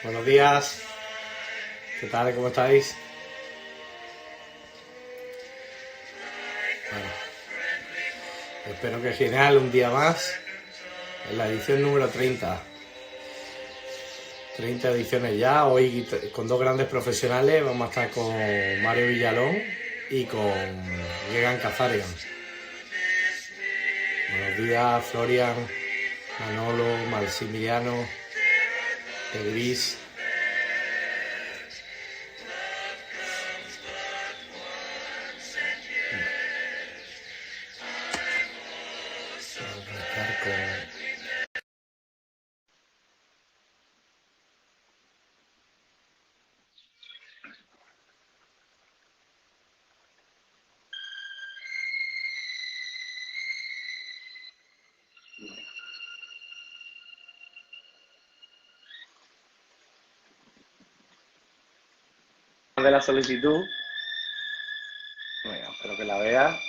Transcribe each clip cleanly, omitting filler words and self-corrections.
Buenos días, ¿qué tal? ¿Cómo estáis? Bueno, espero que genial, un día más, en la edición número 30. 30 ediciones ya, hoy con dos grandes profesionales, vamos a estar con Mario Villalón y con Gegan Kazarian. Buenos días, Florian, Manolo, Maximiliano, de Gris. De la solicitud. Bueno, espero que la vea.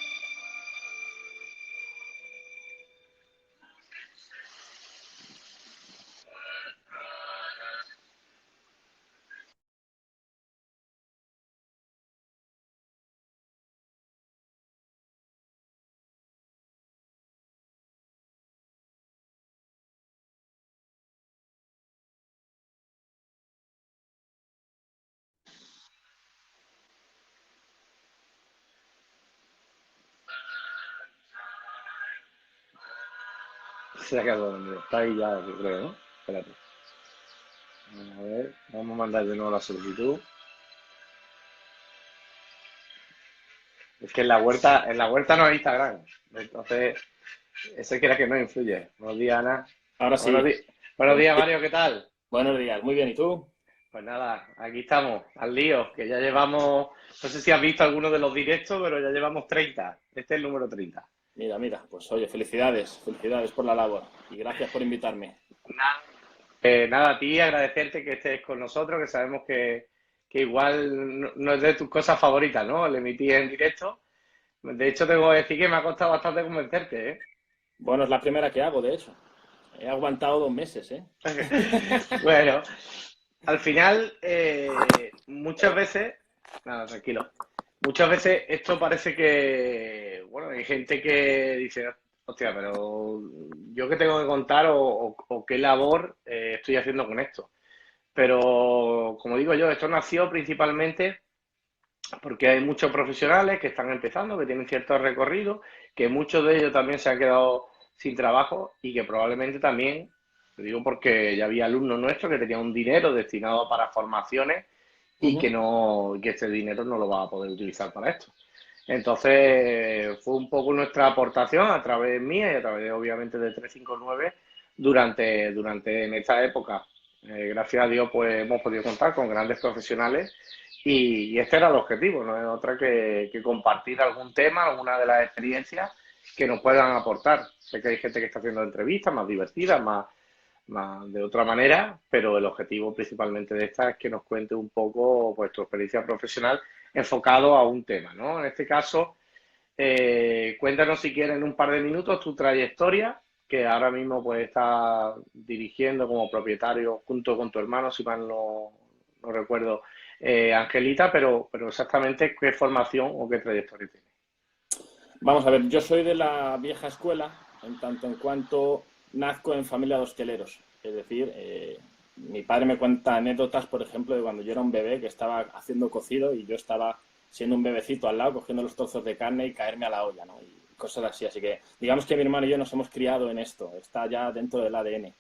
Se ha quedado dormido. Está ahí ya, yo creo, ¿no? Espérate. A ver, vamos a mandar de nuevo la solicitud. Es que en la huerta no hay Instagram. Entonces, ese quiera que no influye. Buenos días, Ana. Ahora Buenos, sí. buenos días, Mario, ¿qué tal? Buenos días, muy bien. ¿Y tú? Pues nada, aquí estamos, al lío, que ya llevamos, no sé si has visto alguno de los directos, pero ya llevamos 30. Este es el número 30. Mira, pues oye, felicidades por la labor y gracias por invitarme. Nada, nada, a ti agradecerte que estés con nosotros, que sabemos que igual no es de tus cosas favoritas, ¿no? El emitir en directo. De hecho, tengo que decir que me ha costado bastante convencerte, ¿eh? Bueno, es la primera que hago, de hecho. He aguantado 2 meses, ¿eh? Bueno, al final, muchas veces, nada, tranquilo, muchas veces esto parece que, bueno, hay gente que dice, hostia, pero yo qué tengo que contar o qué labor estoy haciendo con esto. Pero, como digo yo, esto nació principalmente porque hay muchos profesionales que están empezando, que tienen cierto recorrido, que muchos de ellos también se han quedado sin trabajo y que probablemente también, te digo porque ya había alumnos nuestros que tenían un dinero destinado para formaciones y que no, que este dinero no lo va a poder utilizar para esto. Entonces, fue un poco nuestra aportación a través mía y a través, obviamente, de 359 durante en esta época. Gracias a Dios, pues hemos podido contar con grandes profesionales y este era el objetivo, no es otra que compartir algún tema, alguna de las experiencias que nos puedan aportar. Sé que hay gente que está haciendo entrevistas más divertidas, más de otra manera, pero el objetivo principalmente de esta es que nos cuente un poco pues, tu experiencia profesional enfocado a un tema, ¿no? En este caso, cuéntanos si quieres en un par de minutos tu trayectoria, que ahora mismo pues estás dirigiendo como propietario junto con tu hermano, si mal no recuerdo, Angelita, pero exactamente qué formación o qué trayectoria tiene. Vamos a ver, yo soy de la vieja escuela, en tanto en cuanto nazco en familia de hosteleros. Es decir, mi padre me cuenta anécdotas, por ejemplo, de cuando yo era un bebé que estaba haciendo cocido y yo estaba siendo un bebecito al lado, cogiendo los trozos de carne y caerme a la olla, ¿no? Y cosas así. Así que digamos que mi hermano y yo nos hemos criado en esto, está ya dentro del ADN.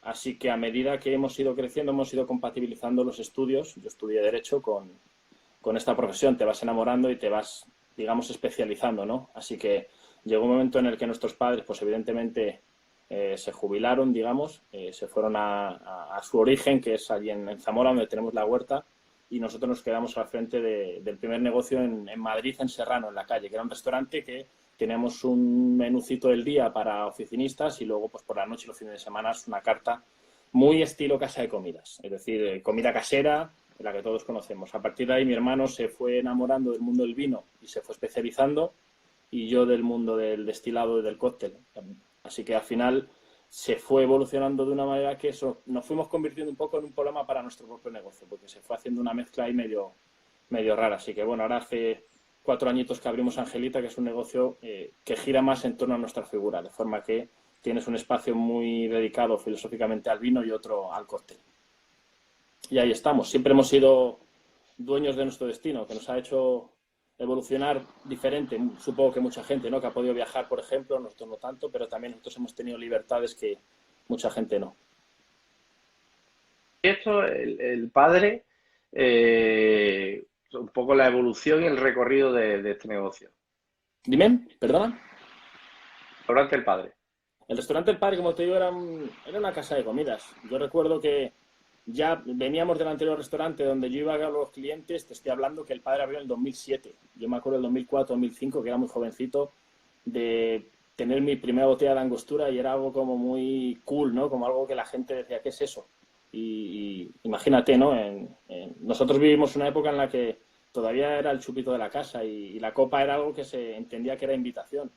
Así que a medida que hemos ido creciendo, hemos ido compatibilizando los estudios. Yo estudié Derecho con esta profesión, te vas enamorando y te vas, digamos, especializando, ¿no? Así que llegó un momento en el que nuestros padres, pues evidentemente, se jubilaron, digamos, se fueron a su origen, que es allí en Zamora, donde tenemos la huerta, y nosotros nos quedamos al frente del primer negocio en Madrid, en Serrano, en la calle, que era un restaurante que teníamos un menucito del día para oficinistas y luego, pues por la noche y los fines de semana, una carta muy estilo casa de comidas, es decir, comida casera, la que todos conocemos. A partir de ahí mi hermano se fue enamorando del mundo del vino y se fue especializando y yo del mundo del destilado y del cóctel. Así que al final se fue evolucionando de una manera que eso nos fuimos convirtiendo un poco en un problema para nuestro propio negocio, porque se fue haciendo una mezcla ahí medio rara. Así que bueno, ahora hace 4 añitos que abrimos Angelita, que es un negocio que gira más en torno a nuestra figura, de forma que tienes un espacio muy dedicado filosóficamente al vino y otro al cóctel. Y ahí estamos. Siempre hemos sido dueños de nuestro destino, que nos ha hecho evolucionar diferente, supongo que mucha gente, ¿no? Que ha podido viajar, por ejemplo, nosotros no tanto, pero también nosotros hemos tenido libertades que mucha gente no. Y esto, el padre, un poco la evolución y el recorrido de este negocio. Dime, perdona. Restaurante El Padre. El restaurante El Padre, como te digo, era una casa de comidas. Yo recuerdo que ya veníamos del anterior restaurante donde yo iba a los clientes, te estoy hablando que El Padre abrió en el 2007. Yo me acuerdo del 2004, 2005, que era muy jovencito, de tener mi primera botella de angostura y era algo como muy cool, ¿no? Como algo que la gente decía, ¿qué es eso? Y imagínate, ¿no? Nosotros vivimos una época en la que todavía era el chupito de la casa y la copa era algo que se entendía que era invitación.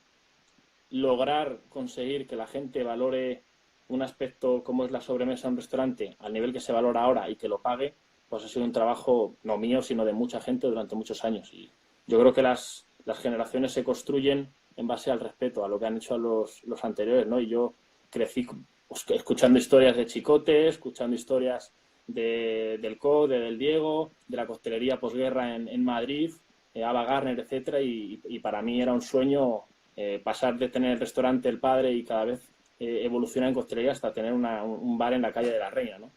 Lograr conseguir que la gente valore un aspecto como es la sobremesa en un restaurante al nivel que se valora ahora y que lo pague, pues ha sido un trabajo no mío, sino de mucha gente durante muchos años. Y yo creo que las generaciones se construyen en base al respeto a lo que han hecho los anteriores, ¿no? Y yo crecí pues, escuchando historias de Chicote, escuchando historias del Co, del Diego, de la coctelería posguerra en Madrid, Ava Gardner, etcétera, y para mí era un sueño pasar de tener el restaurante El Padre y cada vez evolucionar en coctelería hasta tener un bar en la calle de la Reina, ¿no?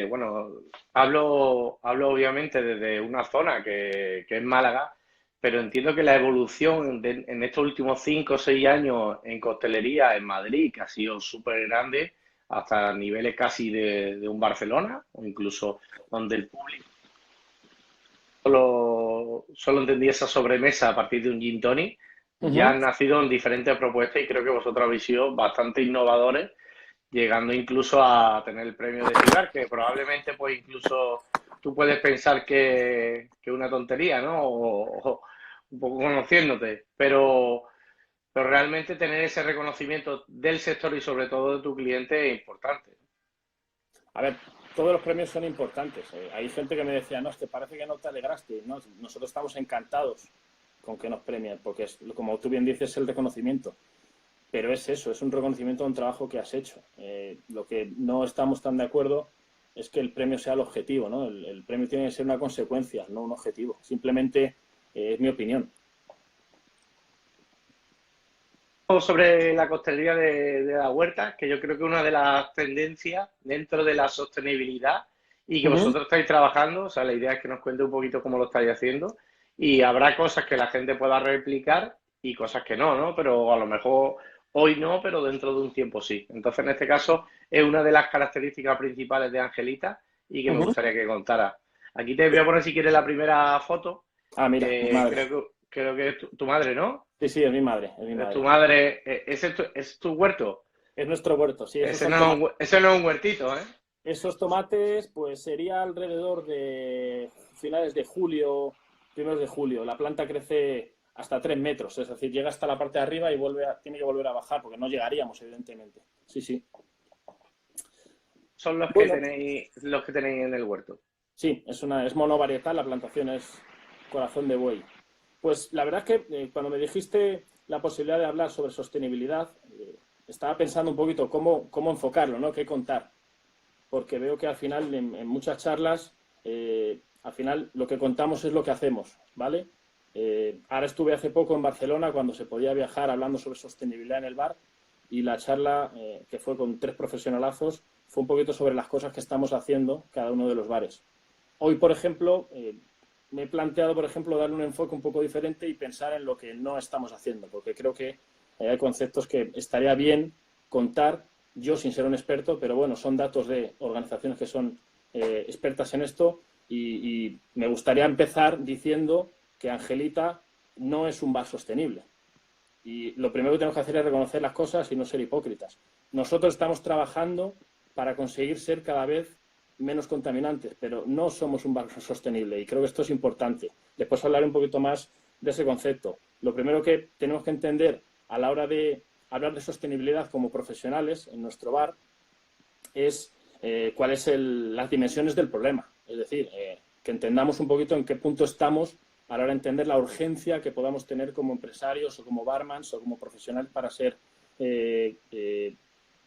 Bueno, hablo obviamente desde una zona que es Málaga, pero entiendo que la evolución en estos últimos 5 o 6 años en coctelería en Madrid, que ha sido súper grande, hasta niveles casi de un Barcelona, o incluso donde el público solo entendía esa sobremesa a partir de un gin tonic, ya han nacido en diferentes propuestas y creo que vosotros habéis sido bastante innovadores, llegando incluso a tener el premio de ciudad, que probablemente pues incluso tú puedes pensar que es una tontería, ¿no? O un poco conociéndote, pero realmente tener ese reconocimiento del sector y sobre todo de tu cliente es importante. A ver, todos los premios son importantes. Hay gente que me decía, no, es que parece que no te alegraste. No, nosotros estamos encantados con que nos premien, porque es, como tú bien dices, el reconocimiento. Pero es eso, es un reconocimiento de un trabajo que has hecho. Lo que no estamos tan de acuerdo es que el premio sea el objetivo, ¿no? El premio tiene que ser una consecuencia, no un objetivo. Simplemente es mi opinión. Sobre la coctelería de la huerta, que yo creo que una de las tendencias dentro de la sostenibilidad y que vosotros estáis trabajando, o sea, la idea es que nos cuente un poquito cómo lo estáis haciendo y habrá cosas que la gente pueda replicar y cosas que no, ¿no? Pero a lo mejor hoy no, pero dentro de un tiempo sí. Entonces, en este caso, es una de las características principales de Angelita y que me gustaría que contara. Aquí te voy a poner, si quieres, la primera foto. Ah, mira, mi madre. Creo que es tu madre, ¿no? Sí, es mi madre. Es tu madre. ¿Es tu huerto? Es nuestro huerto, sí. Ese no es un huertito, ¿eh? Esos tomates, pues sería alrededor de finales de julio, primeros de julio. La planta crece hasta 3 metros, es decir, llega hasta la parte de arriba y tiene que volver a bajar, porque no llegaríamos, evidentemente. Sí. Son los que tenéis en el huerto. Sí, es monovarietal, la plantación es corazón de buey. Pues la verdad es que cuando me dijiste la posibilidad de hablar sobre sostenibilidad, estaba pensando un poquito cómo enfocarlo, ¿no? Qué contar. Porque veo que al final, en muchas charlas, al final lo que contamos es lo que hacemos, ¿vale? Ahora estuve hace poco en Barcelona cuando se podía viajar hablando sobre sostenibilidad en el bar y la charla, que fue con 3 profesionalazos, fue un poquito sobre las cosas que estamos haciendo cada uno de los bares. Hoy, por ejemplo, me he planteado, por ejemplo, darle un enfoque un poco diferente y pensar en lo que no estamos haciendo, porque creo que hay conceptos que estaría bien contar, yo sin ser un experto, pero bueno, son datos de organizaciones que son expertas en esto y me gustaría empezar diciendo que Angelita no es un bar sostenible. Y lo primero que tenemos que hacer es reconocer las cosas y no ser hipócritas. Nosotros estamos trabajando para conseguir ser cada vez menos contaminantes, pero no somos un bar sostenible y creo que esto es importante. Después hablaré un poquito más de ese concepto. Lo primero que tenemos que entender a la hora de hablar de sostenibilidad como profesionales en nuestro bar es cuáles son las dimensiones del problema. Es decir, que entendamos un poquito en qué punto estamos a la hora de entender la urgencia que podamos tener como empresarios o como barmans o como profesionales para ser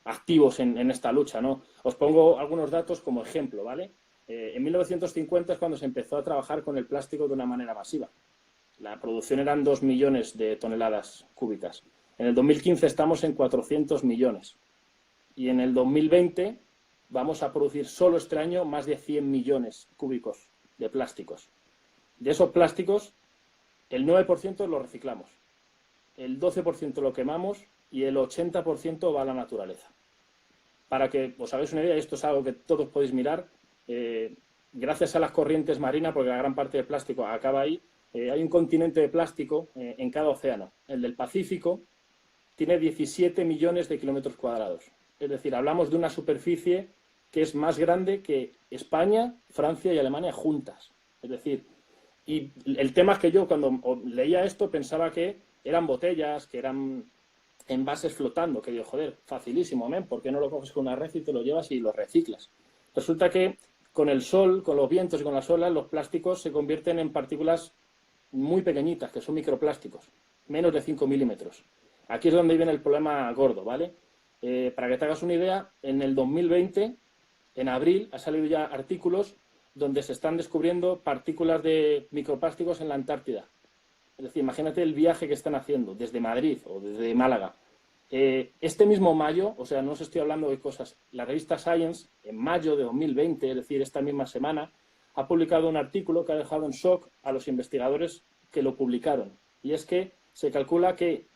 activos en esta lucha, ¿no? Os pongo algunos datos como ejemplo, ¿vale? En 1950 es cuando se empezó a trabajar con el plástico de una manera masiva. La producción eran 2 millones de toneladas cúbicas. En el 2015 estamos en 400 millones. Y en el 2020 vamos a producir solo este año más de 100 millones cúbicos de plásticos. De esos plásticos, el 9% lo reciclamos, el 12% lo quemamos y el 80% va a la naturaleza. Para que os hagáis una idea, esto es algo que todos podéis mirar, gracias a las corrientes marinas, porque la gran parte del plástico acaba ahí, hay un continente de plástico en cada océano. El del Pacífico tiene 17 millones de kilómetros cuadrados. Es decir, hablamos de una superficie que es más grande que España, Francia y Alemania juntas. Es decir, y el tema es que yo cuando leía esto pensaba que eran botellas, que eran envases flotando, que digo, joder, facilísimo, ¿men? ¿Por qué no lo coges con una red y te lo llevas y lo reciclas? Resulta que con el sol, con los vientos y con las olas, los plásticos se convierten en partículas muy pequeñitas, que son microplásticos, menos de 5 milímetros. Aquí es donde viene el problema gordo, ¿vale? Para que te hagas una idea, en el 2020, en abril, ha salido ya artículos donde se están descubriendo partículas de microplásticos en la Antártida. Es decir, imagínate el viaje que están haciendo desde Madrid o desde Málaga. Este mismo mayo, o sea, no os estoy hablando de cosas, la revista Science, en mayo de 2020, es decir, esta misma semana, ha publicado un artículo que ha dejado en shock a los investigadores que lo publicaron. Y es que se calcula que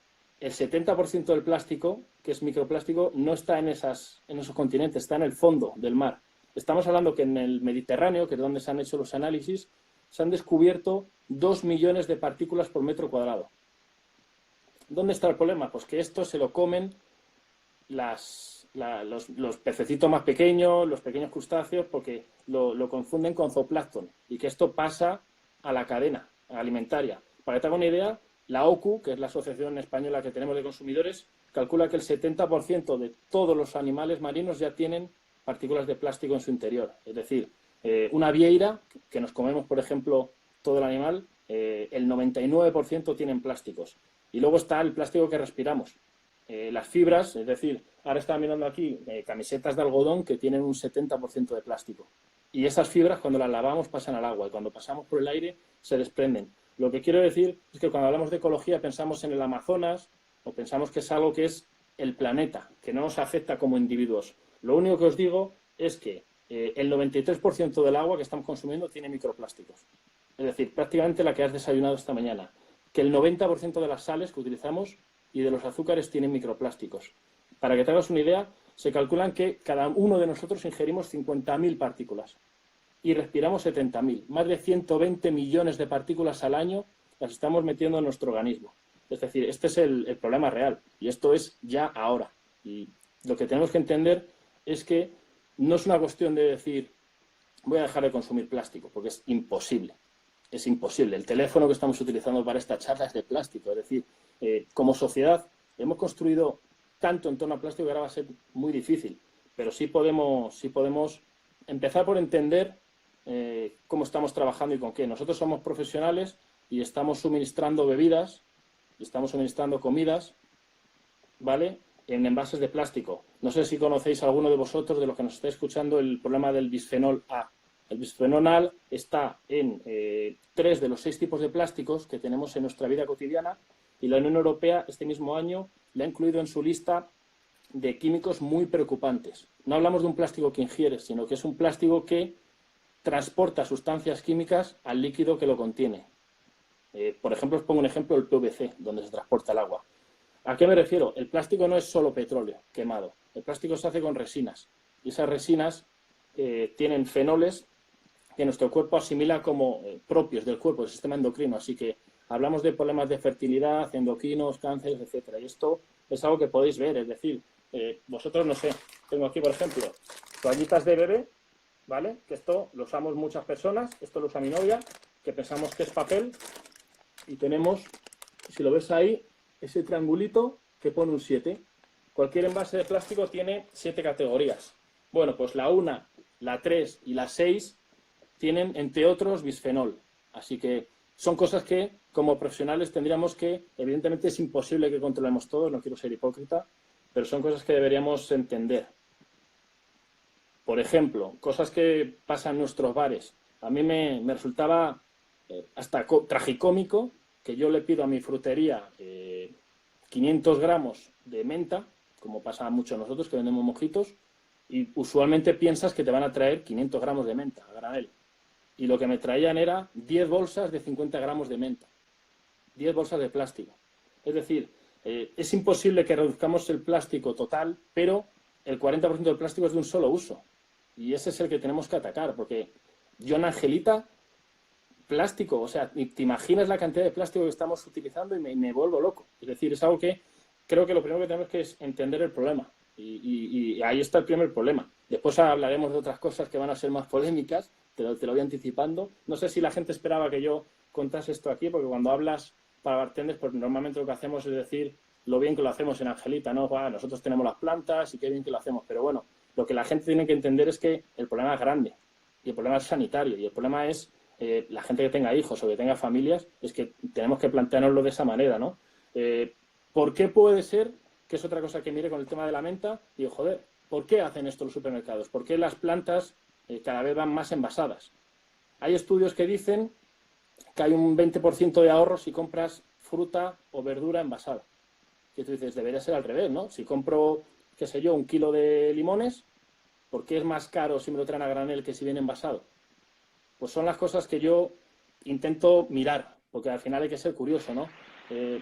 el 70% del plástico, que es microplástico, no está en esos continentes, está en el fondo del mar. Estamos hablando que en el Mediterráneo, que es donde se han hecho los análisis, se han descubierto 2 millones de partículas por metro cuadrado. ¿Dónde está el problema? Pues que esto se lo comen los pececitos más pequeños, los pequeños crustáceos, porque lo confunden con zooplancton y que esto pasa a la cadena alimentaria. Para que te haga una idea, la OCU, que es la Asociación Española que tenemos de Consumidores, calcula que el 70% de todos los animales marinos ya tienen partículas de plástico en su interior. Es decir, una vieira, que nos comemos, por ejemplo, todo el animal, el 99% tienen plásticos. Y luego está el plástico que respiramos. Las fibras, es decir, ahora estaba mirando aquí camisetas de algodón que tienen un 70% de plástico. Y esas fibras, cuando las lavamos, pasan al agua y cuando pasamos por el aire se desprenden. Lo que quiero decir es que cuando hablamos de ecología pensamos en el Amazonas o pensamos que es algo que es el planeta, que no nos afecta como individuos. Lo único que os digo es que el 93% del agua que estamos consumiendo tiene microplásticos. Es decir, prácticamente la que has desayunado esta mañana. Que el 90% de las sales que utilizamos y de los azúcares tienen microplásticos. Para que te hagas una idea, se calculan que cada uno de nosotros ingerimos 50.000 partículas y respiramos 70.000. Más de 120 millones de partículas al año las estamos metiendo en nuestro organismo. Es decir, este es el problema real y esto es ya ahora. Y lo que tenemos que entender es que no es una cuestión de decir voy a dejar de consumir plástico, porque es imposible. Es imposible. El teléfono que estamos utilizando para esta charla es de plástico. Es decir, como sociedad hemos construido tanto en torno al plástico que ahora va a ser muy difícil. Pero sí podemos empezar por entender cómo estamos trabajando y con qué. Nosotros somos profesionales y estamos suministrando bebidas y estamos suministrando comidas, ¿vale?, en envases de plástico. No sé si conocéis alguno de vosotros, de los que nos estáis escuchando, el problema del bisfenol A. El bisfenol A está en 3 de los 6 tipos de plásticos que tenemos en nuestra vida cotidiana y la Unión Europea este mismo año le ha incluido en su lista de químicos muy preocupantes. No hablamos de un plástico que ingieres, sino que es un plástico que transporta sustancias químicas al líquido que lo contiene. Por ejemplo, os pongo un ejemplo, el PVC, donde se transporta el agua. ¿A qué me refiero? El plástico no es solo petróleo quemado. El plástico se hace con resinas. Y esas resinas tienen fenoles que nuestro cuerpo asimila como propios del cuerpo, del sistema endocrino. Así que hablamos de problemas de fertilidad, endocrinos, cánceres, etcétera. Y esto es algo que podéis ver. Es decir, vosotros, no sé, tengo aquí, por ejemplo, toallitas de bebé, ¿vale? Que esto lo usamos muchas personas. Esto lo usa mi novia, que pensamos que es papel. Y tenemos, si lo ves ahí, ese triangulito que pone un 7. Cualquier envase de plástico tiene 7 categorías. Bueno, pues la 1, la 3 y la 6 tienen, entre otros, bisfenol. Así que son cosas que, como profesionales, tendríamos que, evidentemente es imposible que controlemos todo, no quiero ser hipócrita, pero son cosas que deberíamos entender. Por ejemplo, cosas que pasan en nuestros bares. A mí me resultaba hasta tragicómico que yo le pido a mi frutería 500 gramos de menta, como pasa mucho nosotros que vendemos mojitos, y usualmente piensas que te van a traer 500 gramos de menta a granel. Y lo que me traían era 10 bolsas de 50 gramos de menta, 10 bolsas de plástico. Es decir, es imposible que reduzcamos el plástico total, pero el 40% del plástico es de un solo uso. Y ese es el que tenemos que atacar, porque yo en Angelita, plástico, o sea, te imaginas la cantidad de plástico que estamos utilizando y me vuelvo loco. Es decir, es algo que creo que lo primero que tenemos que es entender el problema. Y ahí está el primer problema. Después hablaremos de otras cosas que van a ser más polémicas, te lo voy anticipando. No sé si la gente esperaba que yo contase esto aquí, porque cuando hablas para bartenders, pues normalmente lo que hacemos es decir lo bien que lo hacemos en Angelita, ¿no? Nosotros tenemos las plantas y qué bien que lo hacemos, pero bueno, lo que la gente tiene que entender es que el problema es grande y el problema es sanitario y el problema es la gente que tenga hijos o que tenga familias, es que tenemos que planteárnoslo de esa manera, ¿no? ¿Por qué puede ser, que es otra cosa que mire con el tema de la menta, digo, joder, ¿por qué hacen esto los supermercados? ¿Por qué las plantas cada vez van más envasadas? Hay estudios que dicen que hay un 20% de ahorro si compras fruta o verdura envasada. Que tú dices, debería ser al revés, ¿no? Si compro, qué sé yo, 1 kilo de limones, ¿por qué es más caro si me lo traen a granel que si viene envasado? Pues son las cosas que yo intento mirar, porque al final hay que ser curioso, ¿no?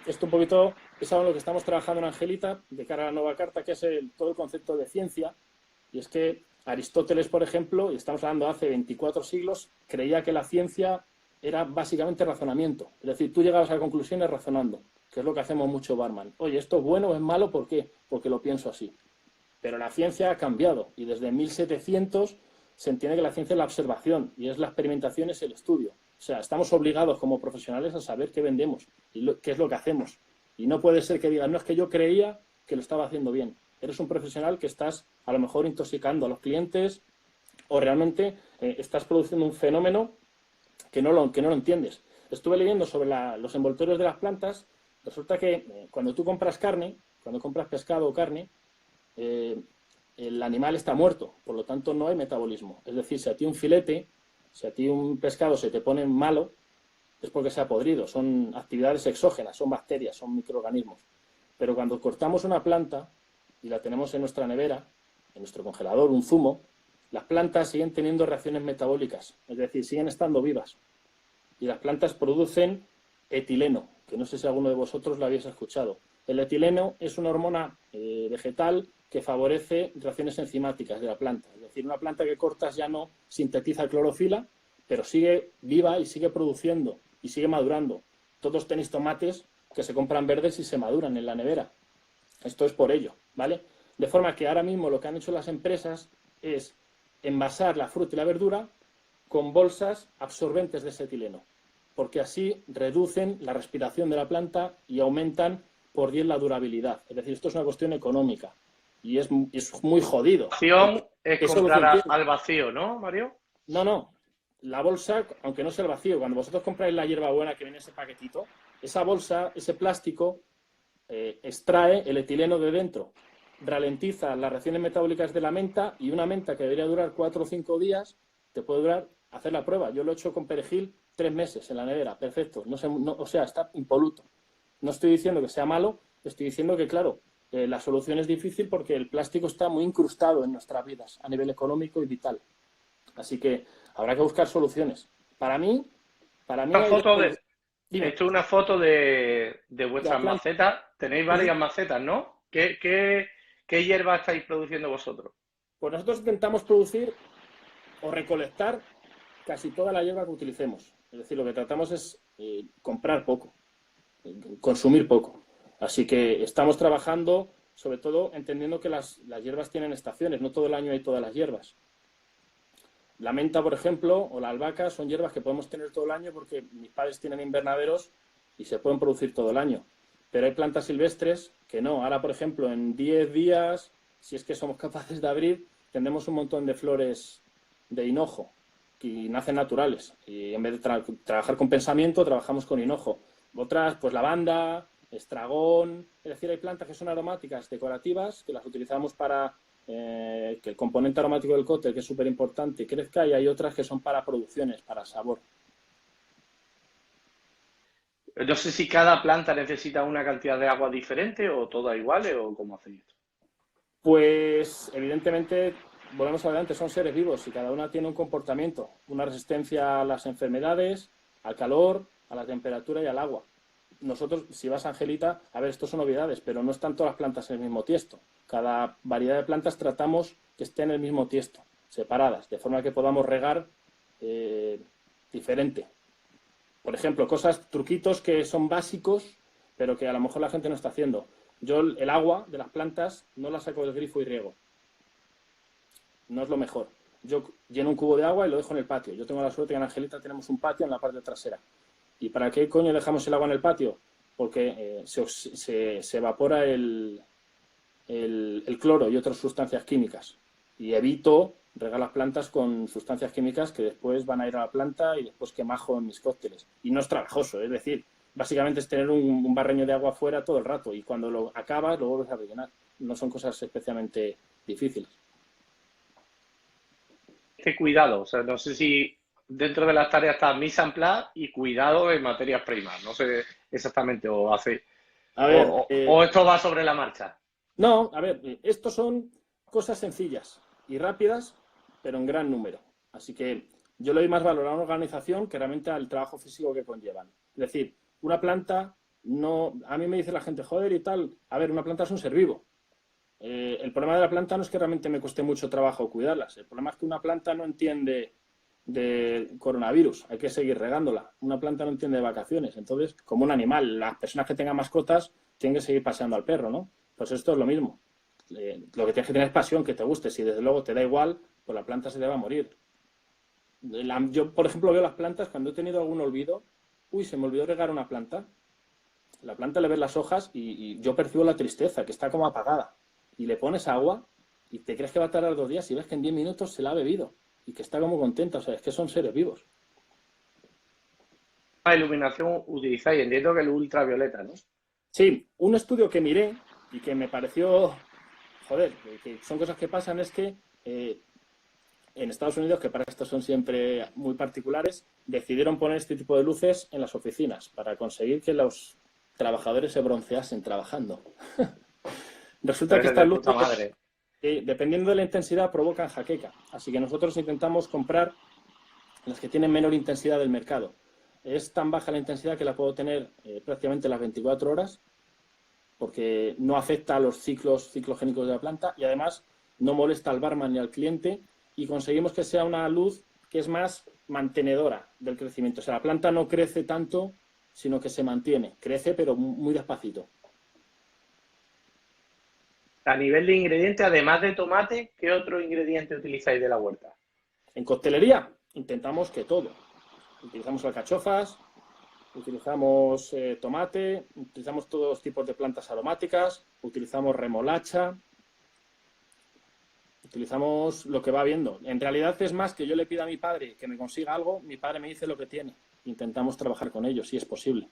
Esto un poquito es algo en lo que estamos trabajando en Angelita, de cara a la nueva carta, que es todo el concepto de ciencia, y es que Aristóteles, por ejemplo, y estamos hablando hace 24 siglos, creía que la ciencia era básicamente razonamiento. Es decir, tú llegabas a conclusiones razonando, que es lo que hacemos mucho barman. Oye, ¿esto es bueno o es malo? ¿Por qué? Porque lo pienso así. Pero la ciencia ha cambiado y desde 1700 se entiende que la ciencia es la observación y es la experimentación, es el estudio. O sea, estamos obligados como profesionales a saber qué vendemos y qué es lo que hacemos. Y no puede ser que digan, no, es que yo creía que lo estaba haciendo bien. Eres un profesional que estás a lo mejor intoxicando a los clientes o realmente estás produciendo un fenómeno que no lo entiendes. Estuve leyendo sobre los envoltorios de las plantas. Resulta que cuando tú compras carne, cuando compras pescado o carne, el animal está muerto, por lo tanto no hay metabolismo. Es decir, si a ti un filete, si a ti un pescado se te pone malo, es porque se ha podrido. Son actividades exógenas, son bacterias, son microorganismos. Pero cuando cortamos una planta y la tenemos en nuestra nevera, en nuestro congelador, un zumo, las plantas siguen teniendo reacciones metabólicas, es decir, siguen estando vivas. Y las plantas producen etileno, que no sé si alguno de vosotros lo habéis escuchado. El etileno es una hormona vegetal que favorece reacciones enzimáticas de la planta. Es decir, una planta que cortas ya no sintetiza clorofila, pero sigue viva y sigue produciendo y sigue madurando. Todos tenéis tomates que se compran verdes y se maduran en la nevera. Esto es por ello, ¿vale? De forma que ahora mismo lo que han hecho las empresas es envasar la fruta y la verdura con bolsas absorbentes de ese etileno, porque así reducen la respiración de la planta y aumentan por 10 la durabilidad. Es decir, esto es una cuestión económica y es muy jodido. La opción es Eso comprar al vacío, ¿no, Mario? No. La bolsa, aunque no sea el vacío, cuando vosotros compráis la hierbabuena que viene en ese paquetito, esa bolsa, ese plástico, extrae el etileno de dentro, ralentiza las reacciones metabólicas de la menta y una menta que debería durar 4 o 5 días, te puede durar, hacer la prueba. Yo lo he hecho con perejil 3 meses en la nevera, perfecto. O sea, está impoluto. No estoy diciendo que sea malo, estoy diciendo que, claro, la solución es difícil porque el plástico está muy incrustado en nuestras vidas a nivel económico y vital. Así que habrá que buscar soluciones. Para mí... He hecho una foto de vuestras macetas. Tenéis varias macetas, ¿no? ¿Qué hierba estáis produciendo vosotros? Pues nosotros intentamos producir o recolectar casi toda la hierba que utilicemos. Es decir, lo que tratamos es comprar poco, consumir poco. Así que estamos trabajando, sobre todo, entendiendo que las hierbas tienen estaciones, no todo el año hay todas las hierbas. La menta, por ejemplo, o la albahaca son hierbas que podemos tener todo el año porque mis padres tienen invernaderos y se pueden producir todo el año. pero hay plantas silvestres que no. Ahora, por ejemplo, en 10 días, si es que somos capaces de abrir, tendremos un montón de flores de hinojo que nacen naturales. Y en vez de trabajar con pensamiento, trabajamos con hinojo. Otras, pues lavanda, estragón. Es decir, hay plantas que son aromáticas, decorativas, que las utilizamos para que el componente aromático del cóctel, que es súper importante, crezca, y hay otras que son para producciones, para sabor. No sé si cada planta necesita una cantidad de agua diferente o todas iguales o cómo hacéis esto. Pues, evidentemente, volvemos adelante, son seres vivos y cada una tiene un comportamiento, una resistencia a las enfermedades, al calor, a la temperatura y al agua. Nosotros, si vas a Angelita, a ver, esto son novedades, pero no están todas las plantas en el mismo tiesto. Cada variedad de plantas tratamos que estén en el mismo tiesto, separadas, de forma que podamos regar diferente. Por ejemplo, truquitos que son básicos, pero que a lo mejor la gente no está haciendo. Yo el agua de las plantas no la saco del grifo y riego. No es lo mejor. Yo lleno un cubo de agua y lo dejo en el patio. Yo tengo la suerte que en Angelita tenemos un patio en la parte trasera. ¿Y para qué coño dejamos el agua en el patio? Porque se evapora el cloro y otras sustancias químicas. Y evito regar las plantas con sustancias químicas que después van a ir a la planta y después quemajo en mis cócteles. Y no es trabajoso, es decir, básicamente es tener un barreño de agua fuera todo el rato y cuando lo acabas lo vuelves a rellenar. No son cosas especialmente difíciles. Cuidado, o sea, no sé si dentro de las tareas está mise en place y cuidado en materias primas. No sé exactamente, o esto va sobre la marcha. No, a ver, estos son cosas sencillas y rápidas, pero en gran número. Así que yo le doy más valor a una organización que realmente al trabajo físico que conllevan. Es decir, una planta no... A mí me dice la gente, joder y tal, a ver, una planta es un ser vivo. El problema de la planta no es que realmente me cueste mucho trabajo cuidarlas. El problema es que una planta no entiende de coronavirus, hay que seguir regándola. Una planta no entiende de vacaciones. Entonces, como un animal, las personas que tengan mascotas tienen que seguir paseando al perro, ¿no? Pues esto es lo mismo. Lo que tienes que tener es pasión, que te guste. Si desde luego te da igual, pues la planta se te va a morir. Yo, por ejemplo, veo las plantas cuando he tenido algún olvido. Uy, se me olvidó regar una planta. La planta le ves las hojas y yo percibo la tristeza, que está como apagada. Y le pones agua y te crees que va a tardar 2 días y ves que en 10 minutos se la ha bebido y que está como contenta. O sea, es que son seres vivos. La iluminación utilizáis, entiendo que el ultravioleta, ¿no? Sí, un estudio que miré y que me pareció, joder, que son cosas que pasan, es que en Estados Unidos, que para esto son siempre muy particulares, decidieron poner este tipo de luces en las oficinas para conseguir que los trabajadores se bronceasen trabajando. Resulta que estas luces, dependiendo de la intensidad, provocan jaqueca. Así que nosotros intentamos comprar las que tienen menor intensidad del mercado. Es tan baja la intensidad que la puedo tener prácticamente las 24 horas, porque no afecta a los ciclos ciclogénicos de la planta y además no molesta al barman ni al cliente, y conseguimos que sea una luz que es más mantenedora del crecimiento. O sea, la planta no crece tanto, sino que se mantiene. Crece, pero muy despacito. A nivel de ingredientes, además de tomate, ¿qué otro ingrediente utilizáis de la huerta? En coctelería intentamos que todo. Utilizamos alcachofas, utilizamos tomate, utilizamos todos los tipos de plantas aromáticas, utilizamos remolacha, utilizamos lo que va viendo. En realidad es más que yo le pido a mi padre que me consiga algo, mi padre me dice lo que tiene. Intentamos trabajar con ellos, si es posible.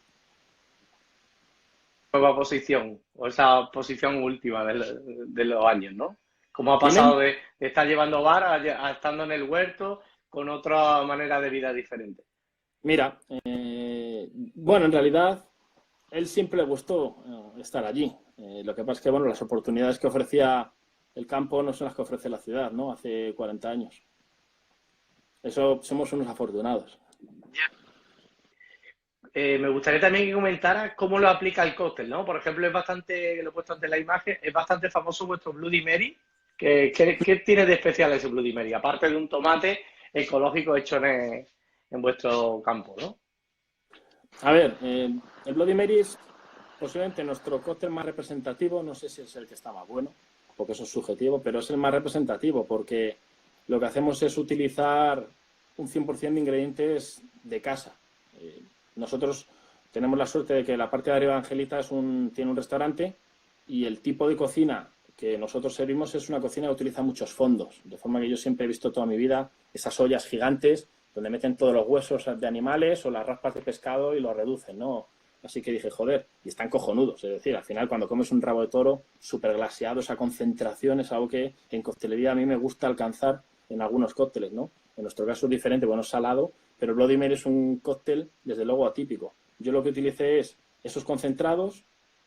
Nueva posición, o esa posición última de los años, ¿no? ¿Cómo ha pasado de estar llevando bar a estando en el huerto con otra manera de vida diferente? Mira, bueno, en realidad él siempre le gustó estar allí. Lo que pasa es que, bueno, las oportunidades que ofrecía el campo no son las que ofrece la ciudad, ¿no? Hace 40 años. Eso, somos unos afortunados. Me gustaría también que comentara cómo lo aplica el cóctel, ¿no? Por ejemplo, es bastante, lo he puesto ante la imagen, es bastante famoso vuestro Bloody Mary. ¿Qué tiene de especial ese Bloody Mary? Aparte de un tomate ecológico hecho en vuestro campo, ¿no? A ver, el Bloody Mary es posiblemente nuestro cóctel más representativo. No sé si es el que está más bueno, porque eso es subjetivo, pero es el más representativo porque lo que hacemos es utilizar un 100% de ingredientes de casa. Nosotros tenemos la suerte de que la parte de arriba de Angelita tiene un restaurante y el tipo de cocina que nosotros servimos es una cocina que utiliza muchos fondos, de forma que yo siempre he visto toda mi vida esas ollas gigantes donde meten todos los huesos de animales o las raspas de pescado y los reducen, ¿no? Así que dije, joder, y están cojonudos. Es decir, al final cuando comes un rabo de toro súper glaseado, esa concentración es algo que en coctelería a mí me gusta alcanzar en algunos cócteles, ¿no? En nuestro caso es diferente, bueno, es salado, pero Bloody Mary es un cóctel, desde luego, atípico. Yo lo que utilicé es esos concentrados,